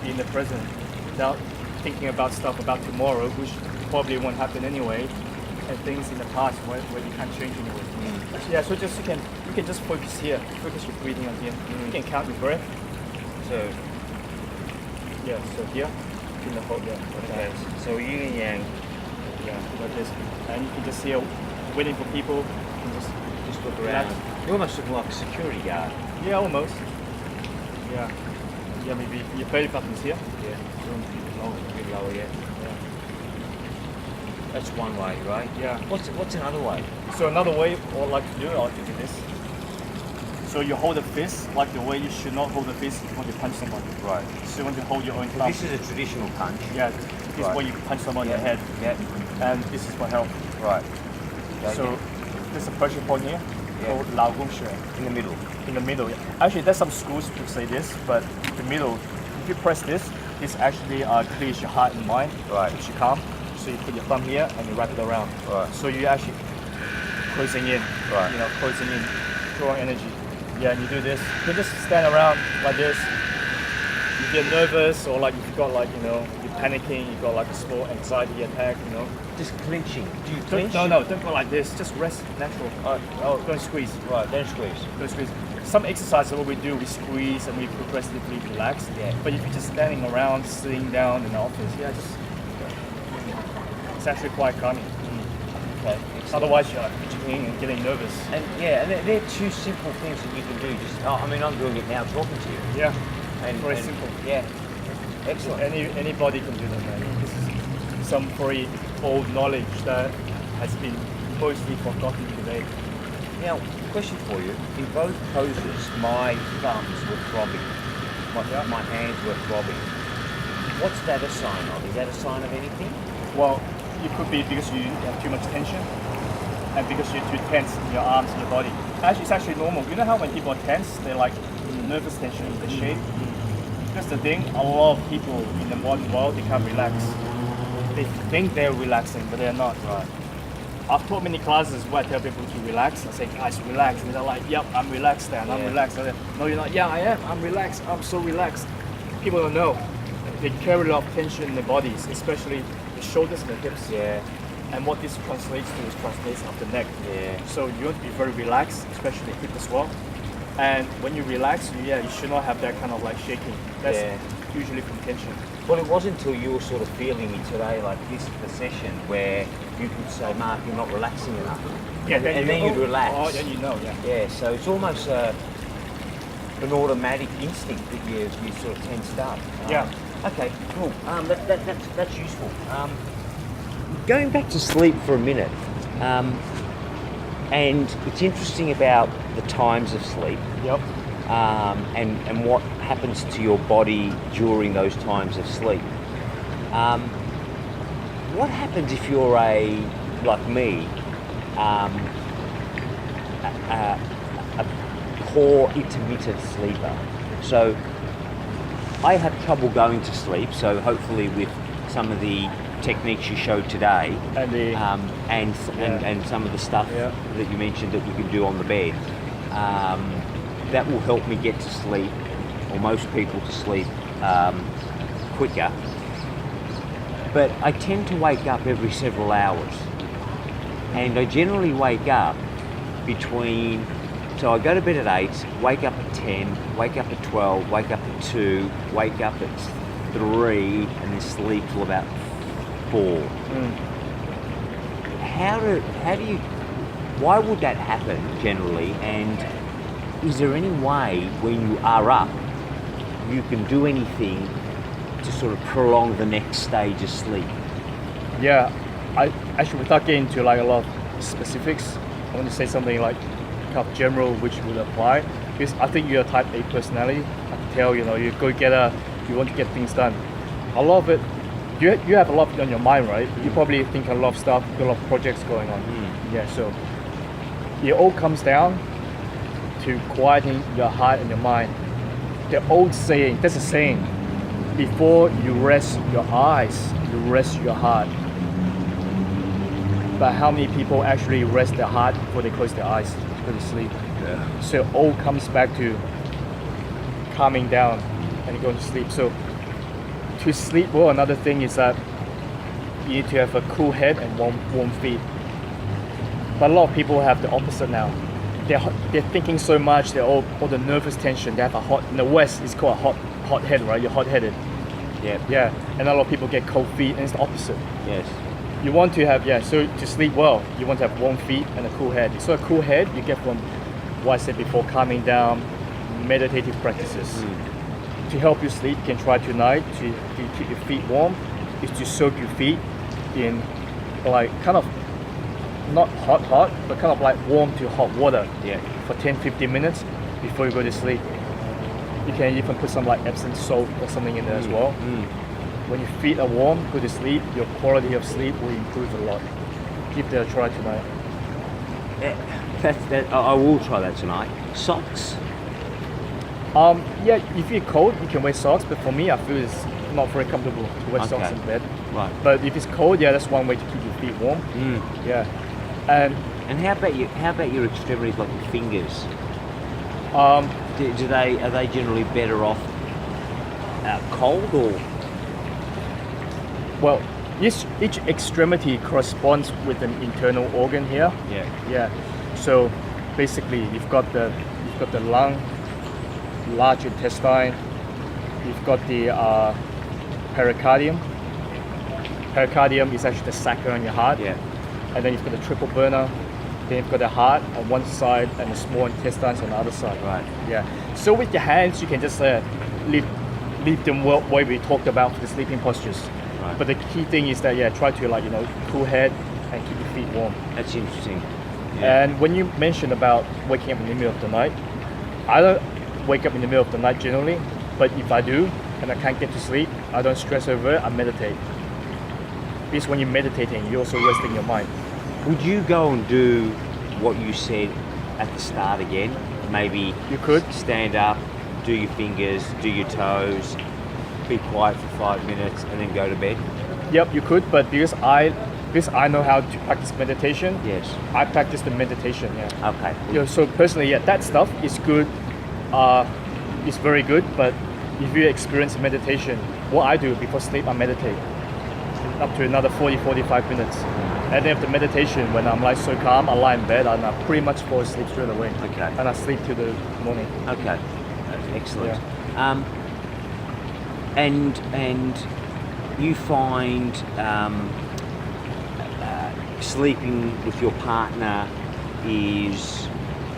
be in the present without thinking about stuff about tomorrow, which probably won't happen anyway, and things in the past where you can't change anyway. Yeah, so just you can just focus here, focus your breathing on here. You can count your breath. So here, in the whole Okay. So yin and yang. yeah, like this, and you can just see waiting for people. You can Just look around. You almost look like a security guard. yeah, almost. Yeah, maybe your belly button's here. Yeah. Oh, a bit lower, yeah. That's one way, right? Yeah. What's another way? So another way, or like to do, I like to do this. So you hold the fist like the way you should not hold the fist when you punch someone. Right. So you want to hold your own So thumb. this is a traditional punch. Yeah, this is Right. where you punch someone in the head, Yeah. and this is for health. Right. So there's a pressure point here Yeah. called Lao Gong Xue In the middle. in the middle. Actually, there's some schools who say this, but the middle, if you press this actually clears your heart and mind. Right. Keeps you calm. So you put your thumb here and you wrap it around. Right. So you're actually closing in. Right. Closing in, drawing energy. Yeah, and you do this. You just stand around like this. You get nervous, or like if you got you're panicking, you got like a small anxiety attack, Just clinching. Do you clinch? No, don't go like this. Just rest natural. Don't squeeze. Right, don't squeeze. Don't squeeze. Some exercises, what we do, we squeeze and we progressively relax. Yeah. But if you're just standing around, sitting down in the office, it's actually quite calming. Okay. Otherwise, you're like fidgeting and getting nervous. And yeah, and they're two simple things that you can do. I'm doing it now talking to you. Yeah. And, Very and- simple. Yeah. Excellent. Anybody can do that, man. This is some very old knowledge that has been mostly forgotten today. Now, question for you. In both poses, my thumbs were throbbing. My hands were throbbing. What's that a sign of? Is that a sign of anything? Well, it could be because you have too much tension and because you're too tense in your arms and your body. Actually, it's actually normal. You know how when people are tense, they're like nervous tension, they shake? That's the thing, a lot of people in the modern world, they can't relax. They think they're relaxing, but they're not. Right. I've taught many classes where I tell people to relax. I say, guys, relax. And they're like, yep, I'm relaxed, Dan. I'm Yeah. relaxed. I say, no, you're not. Yeah, I am. I'm relaxed. I'm so relaxed. People don't know. They carry a lot of tension in their bodies, especially the shoulders and the hips. Yeah. And what this translates to is translation of the neck. Yeah. So you want to be very relaxed, especially the hip as well. And when you relax, you should not have that kind of like shaking. That's Yeah. usually from tension. Well, it wasn't until you were sort of feeling me today, like this session, where you could say, Mark, you're not relaxing enough. and then you'd relax. Oh, then you know, yeah. Yeah, so it's almost an automatic instinct that you sort of tensed up. Yeah. Okay, cool. That's useful. Going back to sleep for a minute, and it's interesting about the times of sleep. Yep. And what happens to your body during those times of sleep. What happens if you're like me, a poor intermittent sleeper? So I have trouble going to sleep, so hopefully with some of the techniques you showed today And the and some of the stuff Yeah. that you mentioned that we can do on the bed, that will help me get to sleep, or most people to sleep quicker. But I tend to wake up every several hours, and I generally wake up between, so I go to bed at 8, wake up at 10, wake up at 12, wake up at 2, wake up at 3, and then sleep till about 4. How do you, why would that happen generally, and is there any way when you are up you can do anything to sort of prolong the next stage of sleep? Yeah, I actually, without getting into like a lot of specifics, I want to say something like kind of general which would apply, because I think you're a type A personality. I can tell, you know, you go getter, you want to get things done. A lot of it, you have a lot on your mind, right? You probably think a lot of stuff, a lot of projects going on. Yeah, so it all comes down to quieting your heart and your mind. The old saying, there's a saying, before you rest your eyes, you rest your heart. But how many people actually rest their heart before they close their eyes to go to sleep? Yeah. So it all comes back to calming down and going to sleep. So to sleep well, another thing is that you need to have a cool head and warm feet. But a lot of people have the opposite now. They're thinking so much, they're all the nervous tension. They have a hot, in the West it's called a hot head, right? You're hot-headed. Yeah. Yeah, and a lot of people get cold feet, and it's the opposite. Yes. You want to have, so to sleep well, you want to have warm feet and a cool head. So a cool head you get from what I said before, calming down, meditative practices. To help you sleep, you can try tonight to keep your feet warm, is to soak your feet in like kind of not hot, but kind of like warm to hot water for 10-15 minutes before you go to sleep. You can even put some like Epsom salt or something in there as well. When your feet are warm, go to sleep, your quality of sleep will improve a lot. Give that a try tonight. I will try that tonight. Socks? Yeah, if you're cold, you can wear socks, but for me, I feel it's not very comfortable to wear socks in bed. Right. But if it's cold, that's one way to keep your feet warm. Yeah. And how about your extremities, like your fingers? Are they generally better off cold, or? Well, each extremity corresponds with an internal organ here. Yeah. So basically, you've got the lung, large intestine. You've got the pericardium. Pericardium is actually the sac around your heart. Yeah. And then you've got the triple burner. Then you've got the heart on one side and the small intestines on the other side. Right. Yeah. So with your hands, you can just leave them way we talked about for the sleeping postures. Right. But the key thing is that try to cool head and keep your feet warm. That's interesting. Yeah. And when you mentioned about waking up in the middle of the night, I don't wake up in the middle of the night generally, but if I do and I can't get to sleep, I don't stress over it, I meditate. Because when you're meditating, you're also resting your mind. Would you go and do what you said at the start again? Maybe You could. stand up, do your fingers, do your toes, be quiet for 5 minutes, and then go to bed? Yep, you could, but because I know how to practice meditation, Yes. I practice the meditation, Okay. So personally, that stuff is good, it's very good, but if you experience meditation, what I do before sleep, I meditate up to another 40-45 minutes. And then after meditation, when I'm like so calm, I lie in bed and I pretty much fall asleep straight away. Okay. And I sleep till the morning. Okay. Excellent. Yeah. And you find sleeping with your partner is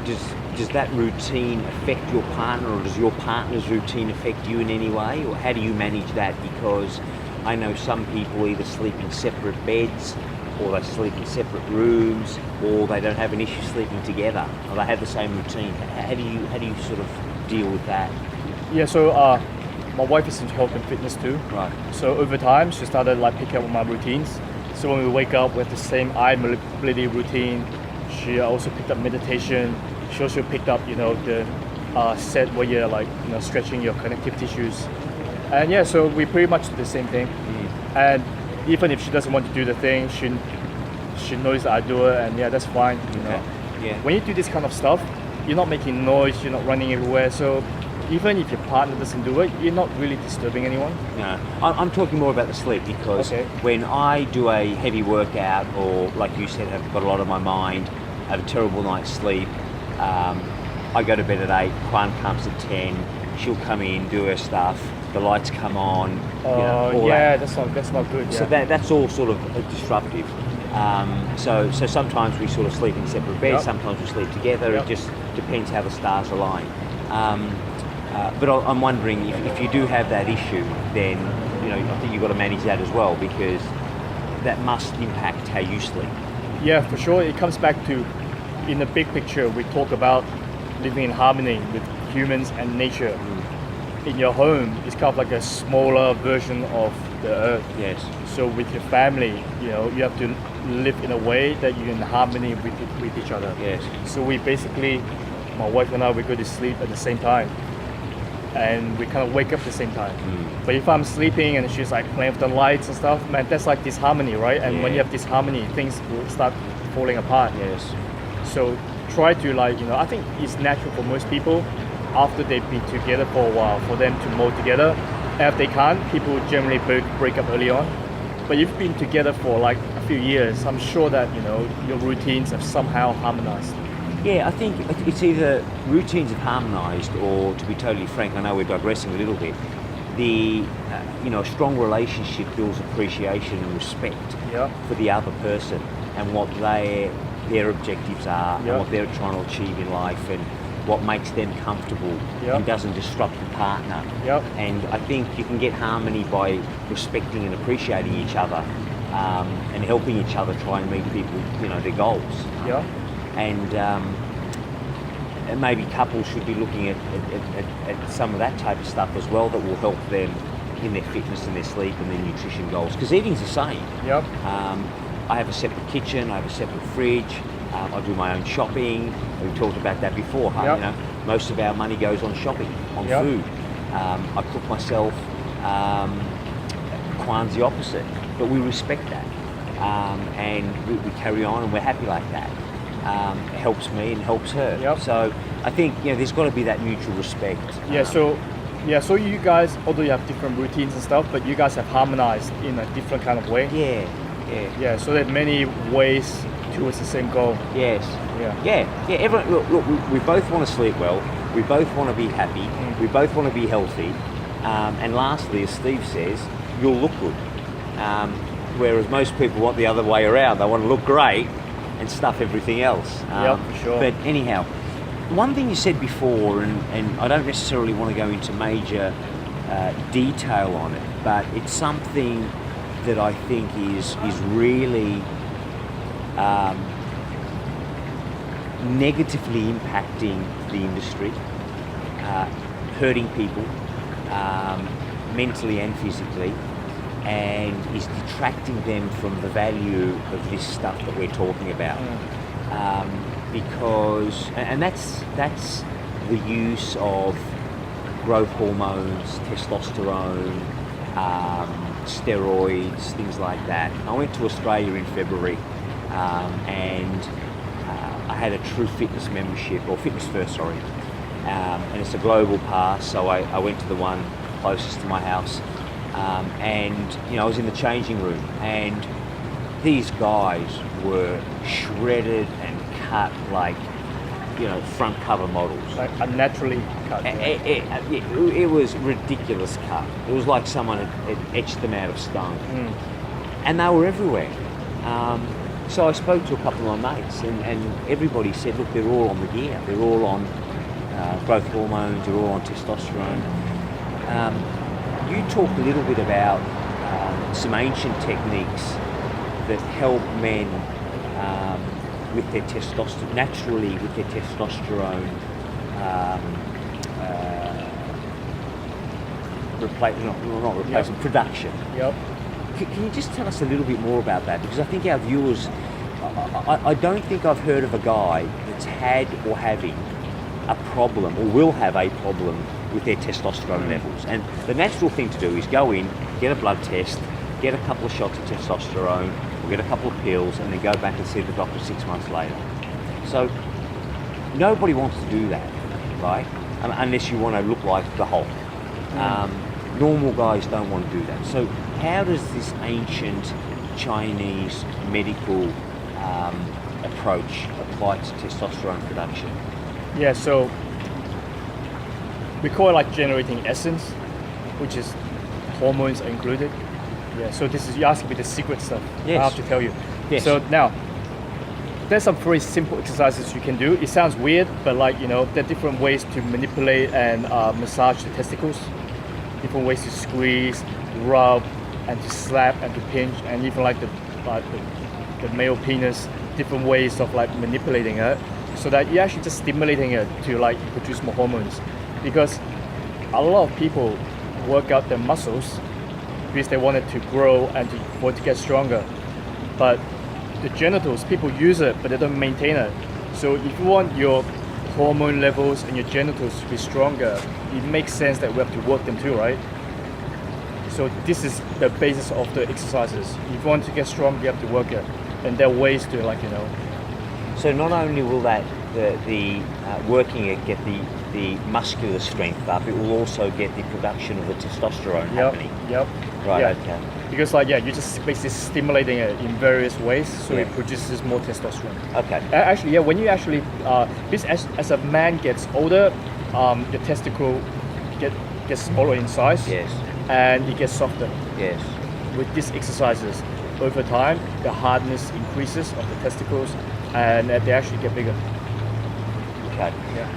just does that routine affect your partner, or does your partner's routine affect you in any way, or how do you manage that? Because I know some people either sleep in separate beds, or they sleep in separate rooms, or they don't have an issue sleeping together, or they have the same routine. How do you sort of deal with that? Yeah, so my wife is into health and fitness too. Right. So over time, she started like picking up my routines. So when we wake up, we have the same eye mobility routine. She also picked up meditation. She also picked up, the set where you're like, stretching your connective tissues. And yeah, so we pretty much do the same thing. And even if she doesn't want to do the thing, she knows that I do it, and yeah, that's fine. Yeah. When you do this kind of stuff, you're not making noise, you're not running everywhere. So even if your partner doesn't do it, you're not really disturbing anyone. No, I'm talking more about the sleep, because when I do a heavy workout, or like you said, have got a lot on my mind, have a terrible night's sleep, I go to bed at 8, Kwan comes at 10, she'll come in, do her stuff, the lights come on. That's not good. So that's all sort of disruptive. So sometimes we sort of sleep in separate beds, sometimes we sleep together. It just depends how the stars align. But I'm wondering if you do have that issue, then I think you've got to manage that as well, because that must impact how you sleep. Yeah, for sure. It comes back to, in the big picture, we talk about living in harmony with humans and nature. In your home, it's kind of like a smaller version of the earth. Yes. So with your family, you have to live in a way that you're in harmony with each other. Yes. So we basically, my wife and I, we go to sleep at the same time, and we kind of wake up at the same time. But if I'm sleeping and she's like playing with the lights and stuff, man, that's like disharmony, right? And when you have disharmony, things will start falling apart. Yes. So try to I think it's natural for most people, after they've been together for a while, for them to mold together. And if they can't, people generally break up early on. But if you've been together for like a few years, I'm sure that your routines have somehow harmonized. Yeah, I think it's either routines have harmonised, or, to be totally frank, I know we're digressing a little bit, a strong relationship builds appreciation and respect for the other person, and what their objectives are, and what they're trying to achieve in life, and what makes them comfortable and doesn't disrupt the partner. And I think you can get harmony by respecting and appreciating each other, and helping each other try and meet people, their goals. And maybe couples should be looking at some of that type of stuff as well, that will help them in their fitness and their sleep and their nutrition goals. Because eating's the same. I have a separate kitchen, I have a separate fridge, I do my own shopping. We've talked about that before, most of our money goes on shopping, on food. I cook myself. Kwan's the opposite, but we respect that, and we carry on, and we're happy like that. It helps me and helps her. So I think there's got to be that mutual respect. So you guys, although you have different routines and stuff, but you guys have harmonized in a different kind of way. Yeah. So there are many ways towards the same goal. Yes. Yeah. Everyone, look, we both want to sleep well. We both want to be happy. We both want to be healthy. And lastly, as Steve says, you'll look good. Whereas most people want the other way around. They want to look great and stuff everything else. For sure. But anyhow, one thing you said before, and I don't necessarily want to go into major detail on it, but it's something that I think is really negatively impacting the industry, hurting people mentally and physically, and is detracting them from the value of this stuff that we're talking about. Because that's the use of growth hormones, testosterone, steroids, things like that. I went to Australia in February, and I had a True Fitness membership, or Fitness First, sorry, and it's a global pass. So I went to the one closest to my house, and I was in the changing room, and these guys were shredded and cut like front cover models, like unnaturally cut. It was ridiculous cut. It was like someone had etched them out of stone, and they were everywhere. So I spoke to a couple of my mates, and everybody said, look, they're all on the gear. They're all on growth hormones. They're all on testosterone. You talked a little bit about some ancient techniques that help men with their testosterone, naturally with their testosterone production. Yep. Can you just tell us a little bit more about that? Because I think our viewers, I don't think I've heard of a guy that's had or having a problem or will have a problem with their testosterone levels. And the natural thing to do is go in, get a blood test, get a couple of shots of testosterone, or get a couple of pills, and then go back and see the doctor 6 months later. So nobody wants to do that, right? Unless you want to look like the Hulk. Normal guys don't want to do that. So how does this ancient Chinese medical approach apply to testosterone production? Yeah, so we call it like generating essence, which is hormones are included. Yeah, so this is, you asking me the secret stuff. Yes. I have to tell you. Yes. So now, there's some very simple exercises you can do. It sounds weird, but like, you know, there are different ways to manipulate and massage the testicles. Different ways to squeeze, rub, and to slap, and to pinch, and even like the male penis, different ways of like manipulating it, so that you're actually just stimulating it to like produce more hormones. Because a lot of people work out their muscles because they want it to grow and for it to get stronger. But the genitals, people use it, but they don't maintain it. So if you want your hormone levels and your genitals to be stronger, it makes sense that we have to work them too, right? So this is the basis of the exercises. If you want to get strong, you have to work it. And there are ways to, like, you know. So not only will that the working it get the muscular strength up, it will also get the production of the testosterone happening. Yep. Right. Yeah. Okay. Because like, yeah, you're just basically stimulating it in various ways, so Yeah. it produces more testosterone. Okay. Actually, yeah, when you actually, because as a man gets older, your testicle gets smaller in size. Yes. And it gets softer. Yes. With these exercises, over time, the hardness increases of the testicles, and they actually get bigger. Okay. Yeah.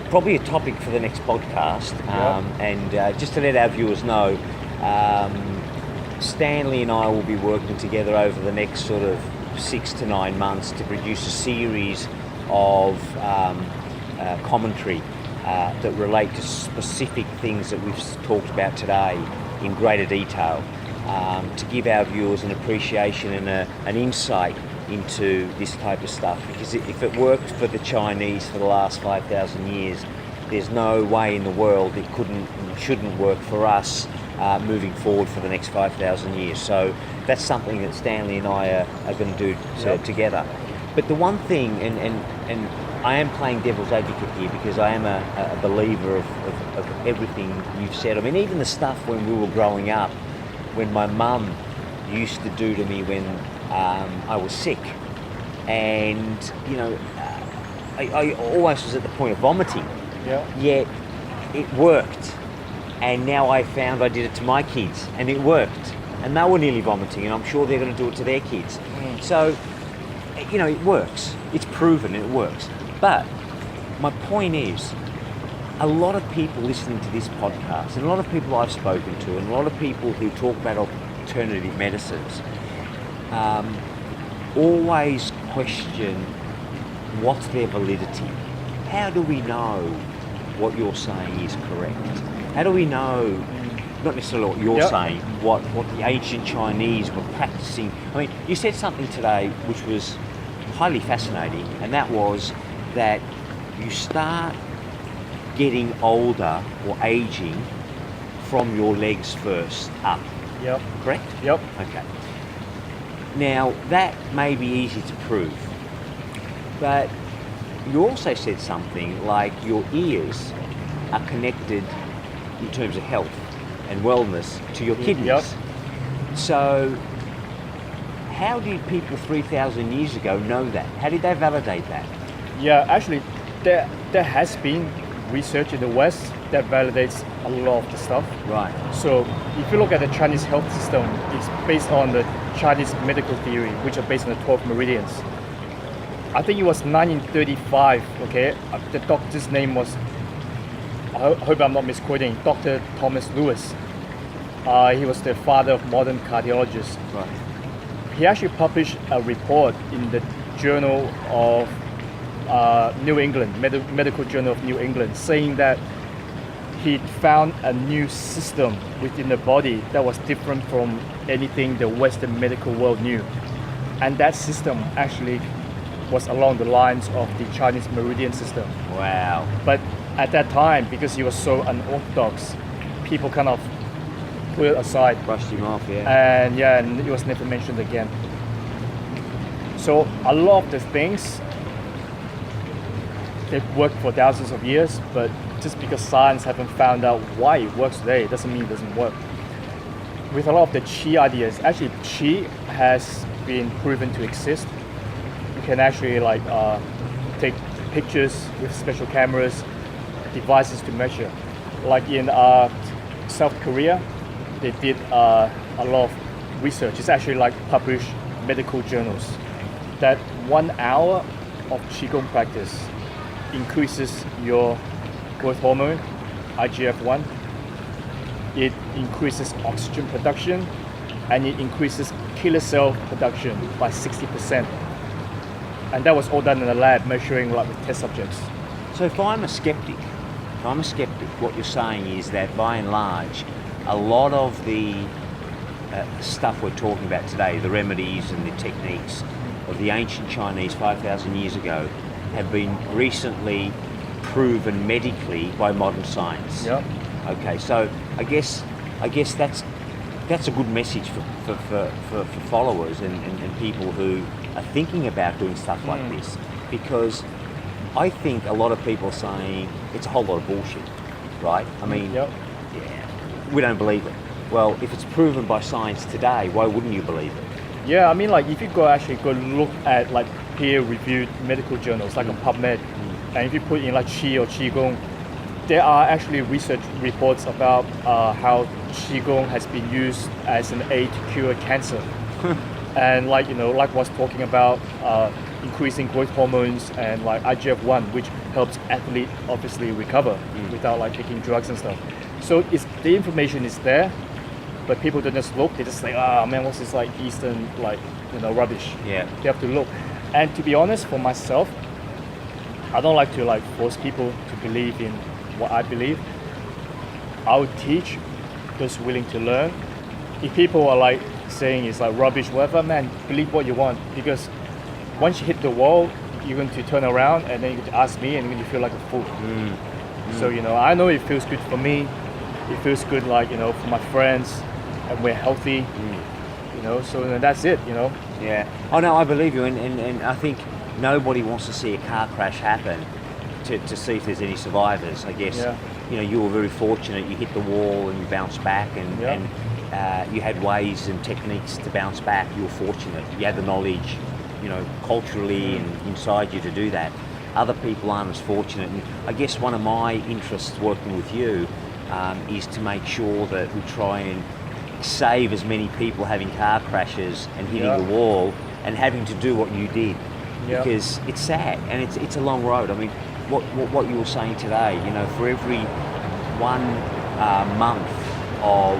Probably a topic for the next podcast. And just to let our viewers know, Stanley and I will be working together over the next sort of 6 to 9 months to produce a series of commentary that relate to specific things that we've talked about today in greater detail, to give our viewers an appreciation and an insight into this type of stuff. Because if it worked for the Chinese for the last 5,000 years, there's no way in the world it couldn't and shouldn't work for us moving forward for the next 5,000 years. So that's something that Stanley and I are going to do together. But the one thing, and I am playing devil's advocate here because I am a believer of everything you've said. I mean, even the stuff when we were growing up, when my mum used to do to me when I was sick, and you know, I always was at the point of vomiting. Yeah. Yet it worked, and now I found I did it to my kids, and it worked, and they were nearly vomiting, and I'm sure they're going to do it to their kids. So, you know, it works. It's proven it works. But my point is, a lot of people listening to this podcast, and a lot of people I've spoken to, and a lot of people who talk about alternative medicines, always question what's their validity. How do we know what you're saying is correct? How do we know, not necessarily what you're saying, what the ancient Chinese were practicing? I mean, you said something today which was highly fascinating, and that was that you start getting older or aging from your legs first up. Yep. Correct? Yep. Okay. Now, that may be easy to prove, but you also said something like your ears are connected in terms of health and wellness to your kidneys. Yep. So how did people 3,000 years ago know that? How did they validate that? Yeah, actually, there has been research in the West that validates a lot of the stuff. Right. So if you look at the Chinese health system, it's based on the Chinese medical theory, which are based on the 12 meridians. I think it was 1935, okay? The doctor's name was, I hope I'm not misquoting, Dr. Thomas Lewis. He was the father of modern cardiologists. Right. He actually published a report in the Journal of New England, Medical Journal of New England, saying that he found a new system within the body that was different from anything the Western medical world knew. And that system actually was along the lines of the Chinese meridian system. Wow. But at that time, because he was so unorthodox, people kind of put it aside. Brushed him off, yeah. And it was never mentioned again. So a lot of the things, they've worked for thousands of years, but just because science haven't found out why it works today, it doesn't mean it doesn't work. With a lot of the Qi ideas, actually Qi has been proven to exist. You can actually take pictures with special cameras, devices to measure. Like in South Korea, they did a lot of research. It's actually published medical journals that 1 hour of Qigong practice increases your growth hormone, IGF-1. It increases oxygen production, and it increases killer cell production by 60%. And that was all done in a lab, measuring with test subjects. So if I'm a skeptic, what you're saying is that by and large, a lot of the stuff we're talking about today, the remedies and the techniques of the ancient Chinese 5,000 years ago, have been recently proven medically by modern science. Yep. Okay, so I guess that's a good message for followers and people who are thinking about doing stuff like this, because I think a lot of people are saying it's a whole lot of bullshit, right? I mean, Yep. yeah, we don't believe it. Well, if it's proven by science today, why wouldn't you believe it? Yeah, I mean, if you go look at peer-reviewed medical journals, on PubMed, and if you put in Qi or Qigong, there are actually research reports about how Qigong has been used as an aid to cure cancer. And like was talking about increasing growth hormones and IGF-1, which helps athlete obviously recover without taking drugs and stuff. So the information is there, but people don't just look. They just say, "Ah, man, what's this Eastern rubbish?" Yeah. They have to look. And to be honest, for myself, I don't like to force people to believe in what I believe. I would teach those willing to learn. If people are saying it's rubbish, whatever, man, believe what you want, because once you hit the wall, you're going to turn around and then you're going to ask me and you're going to feel like a fool. So I know it feels good for me. It feels good for my friends, and we're healthy. So that's it. Yeah. Oh no, I believe you, and I think nobody wants to see a car crash happen to see if there's any survivors. I guess you were very fortunate. You hit the wall and you bounced back, and you had ways and techniques to bounce back. You were fortunate. You had the knowledge, culturally and inside you to do that. Other people aren't as fortunate, and I guess one of my interests working with you is to make sure that we try and save as many people having car crashes and hitting the wall and having to do what you did, because it's sad and it's a long road. I mean, what you were saying today, for every 1 month of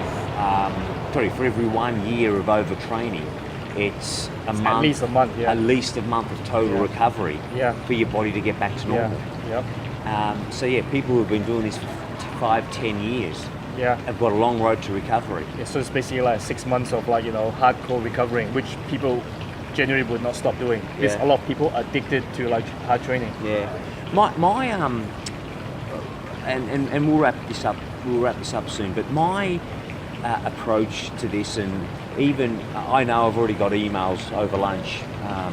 for every 1 year of overtraining, it's at least a month. At least a month of total recovery for your body to get back to normal. So people who've been doing this for 5-10 years have got a long road to recovery. So it's basically 6 months of hardcore recovering, which people generally would not stop doing. Because a lot of people are addicted to hard training. Yeah. My and we'll wrap this up. We'll wrap this up soon. But my approach to this, and even I know I've already got emails over lunch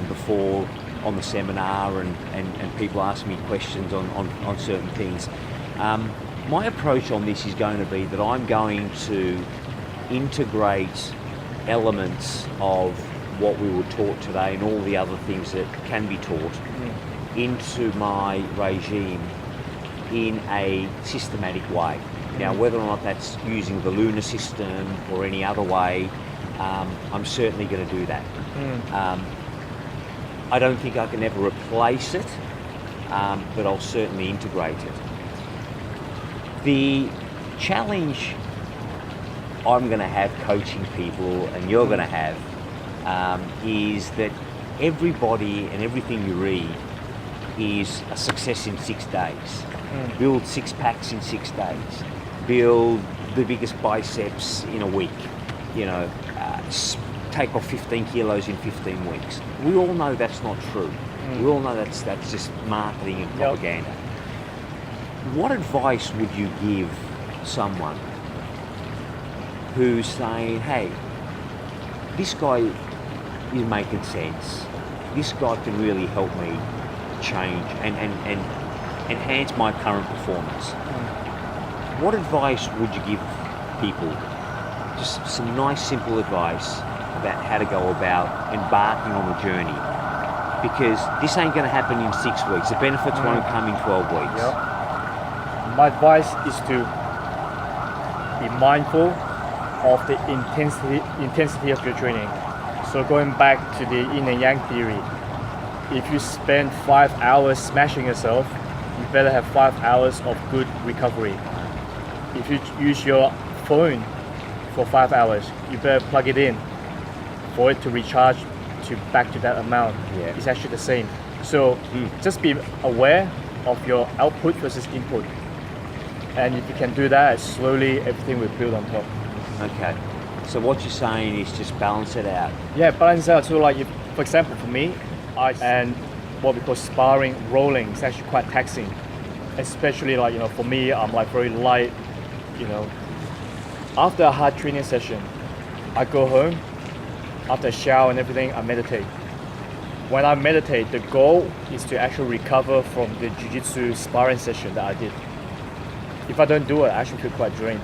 before on the seminar, and people ask me questions on certain things. My approach on this is going to be that I'm going to integrate elements of what we were taught today and all the other things that can be taught into my regime in a systematic way. Now, whether or not that's using the lunar system or any other way, I'm certainly going to do that. I don't think I can ever replace it, but I'll certainly integrate it. The challenge I'm going to have coaching people, and you're going to have, is that everybody and everything you read is a success in 6 days. Build 6 packs in 6 days. Build the biggest biceps in a week. You know, take off 15 kilos in 15 weeks. We all know that's not true. We all know that's just marketing and propaganda. What advice would you give someone who's saying, hey, this guy is making sense. This guy can really help me change and enhance my current performance. What advice would you give people? Just some nice, simple advice about how to go about embarking on the journey. Because this ain't going to happen in 6 weeks. The benefits won't come in 12 weeks. My advice is to be mindful of the intensity of your training. So going back to the yin and yang theory, if you spend 5 hours smashing yourself, you better have 5 hours of good recovery. If you use your phone for 5 hours, you better plug it in for it to recharge back to that amount. It's actually the same. So just be aware of your output versus input. And if you can do that, slowly everything will build on top. Okay. So what you're saying is just balance it out. Yeah, balance it out. So like, for example, for me, and what we call sparring, rolling, is actually quite taxing. Especially like, you know, for me, I'm like very light, you know. After a hard training session, I go home, after a shower and everything, I meditate. When I meditate, the goal is to actually recover from the jiu-jitsu sparring session that I did. If I don't do it, I actually feel quite drained.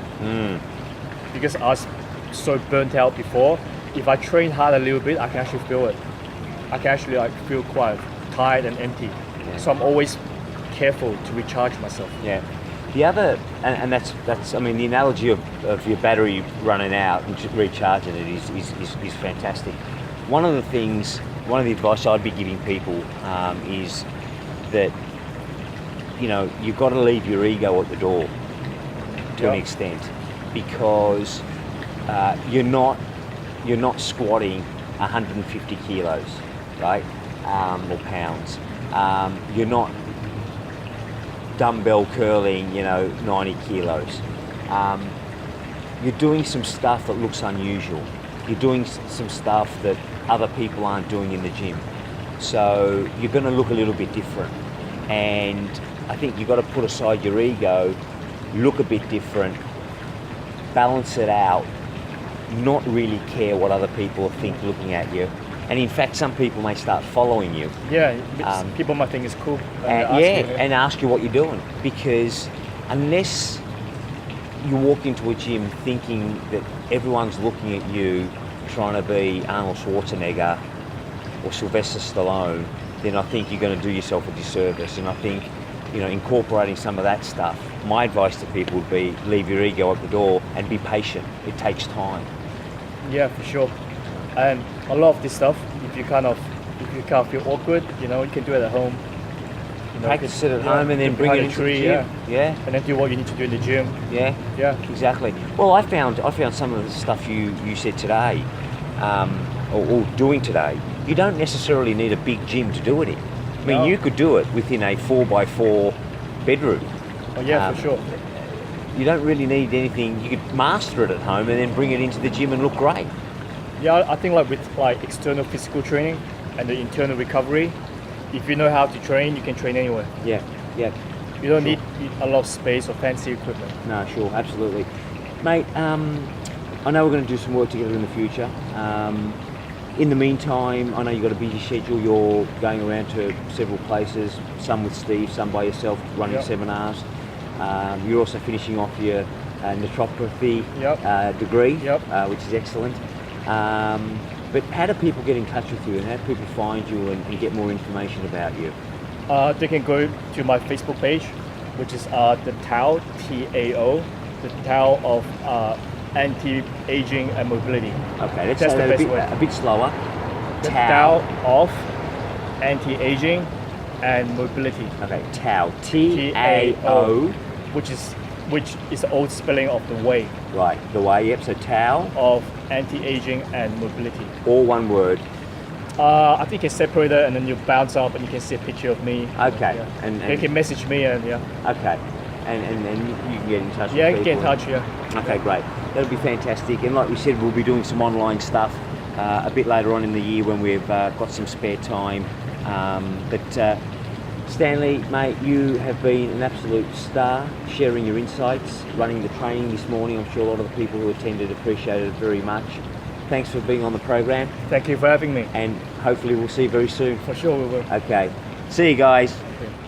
Because I was so burnt out before. If I train hard a little bit, I can actually feel it. I can actually like feel quite tired and empty. So I'm always careful to recharge myself. Yeah. The other, and that's I mean, the analogy of your battery running out and recharging it is fantastic. One of the advice I'd be giving people is that, you know, you've got to leave your ego at the door to an extent, because you're not squatting 150 kilos, right, or pounds. You're not dumbbell curling, 90 kilos. You're doing some stuff that looks unusual. You're doing some stuff that other people aren't doing in the gym. So you're going to look a little bit different. And I think you've got to put aside your ego, look a bit different, balance it out, not really care what other people think looking at you. And in fact, some people may start following you. Yeah, people might think it's cool. And ask you what you're doing. Because unless you walk into a gym thinking that everyone's looking at you trying to be Arnold Schwarzenegger or Sylvester Stallone, then I think you're going to do yourself a disservice. And I think, incorporating some of that stuff, my advice to people would be leave your ego at the door and be patient. It takes time. Yeah, for sure. And a lot of this stuff, if you kind of feel awkward, you can do it at home. Practice it at home and then bring it into the gym. Yeah. And then do what you need to do in the gym. Yeah. Exactly. Well, I found some of the stuff you said today, or doing today. You don't necessarily need a big gym to do it in. I mean, you could do it within a 4x4 bedroom. Oh yeah, for sure. You don't really need anything. You could master it at home and then bring it into the gym and look great. Yeah, I think with external physical training and the internal recovery, if you know how to train, you can train anywhere. Yeah. You don't need a lot of space or fancy equipment. No, sure, absolutely. Mate, I know we're going to do some work together in the future. In the meantime, I know you've got a busy schedule. You're going around to several places, some with Steve, some by yourself, running seminars. You're also finishing off your naturopathy degree, which is excellent. But how do people get in touch with you, and how do people find you and get more information about you? They can go to my Facebook page, which is the Tao, T-A-O, the Tao of anti-aging and mobility. Okay, let's That's say the that best way. a bit slower. The Tao of anti-aging and mobility. Okay, Tao. T-A-O. Which is the old spelling of the way Right, the way, yep. So Tao, of anti-aging and mobility. all one word. I think you can separate it and then you bounce up and you can see a picture of me. Okay, Yeah. and You can message me and okay, and you can get in touch. Yeah, with get in people. touch, yeah. Okay, great. That'll be fantastic. And like we said, we'll be doing some online stuff a bit later on in the year when we've got some spare time. But Stanley, mate, you have been an absolute star, sharing your insights, running the training this morning. I'm sure a lot of the people who attended appreciated it very much. Thanks for being on the program, Thank you for having me. and hopefully we'll see you very soon. For sure we will. Okay. See you guys. Okay.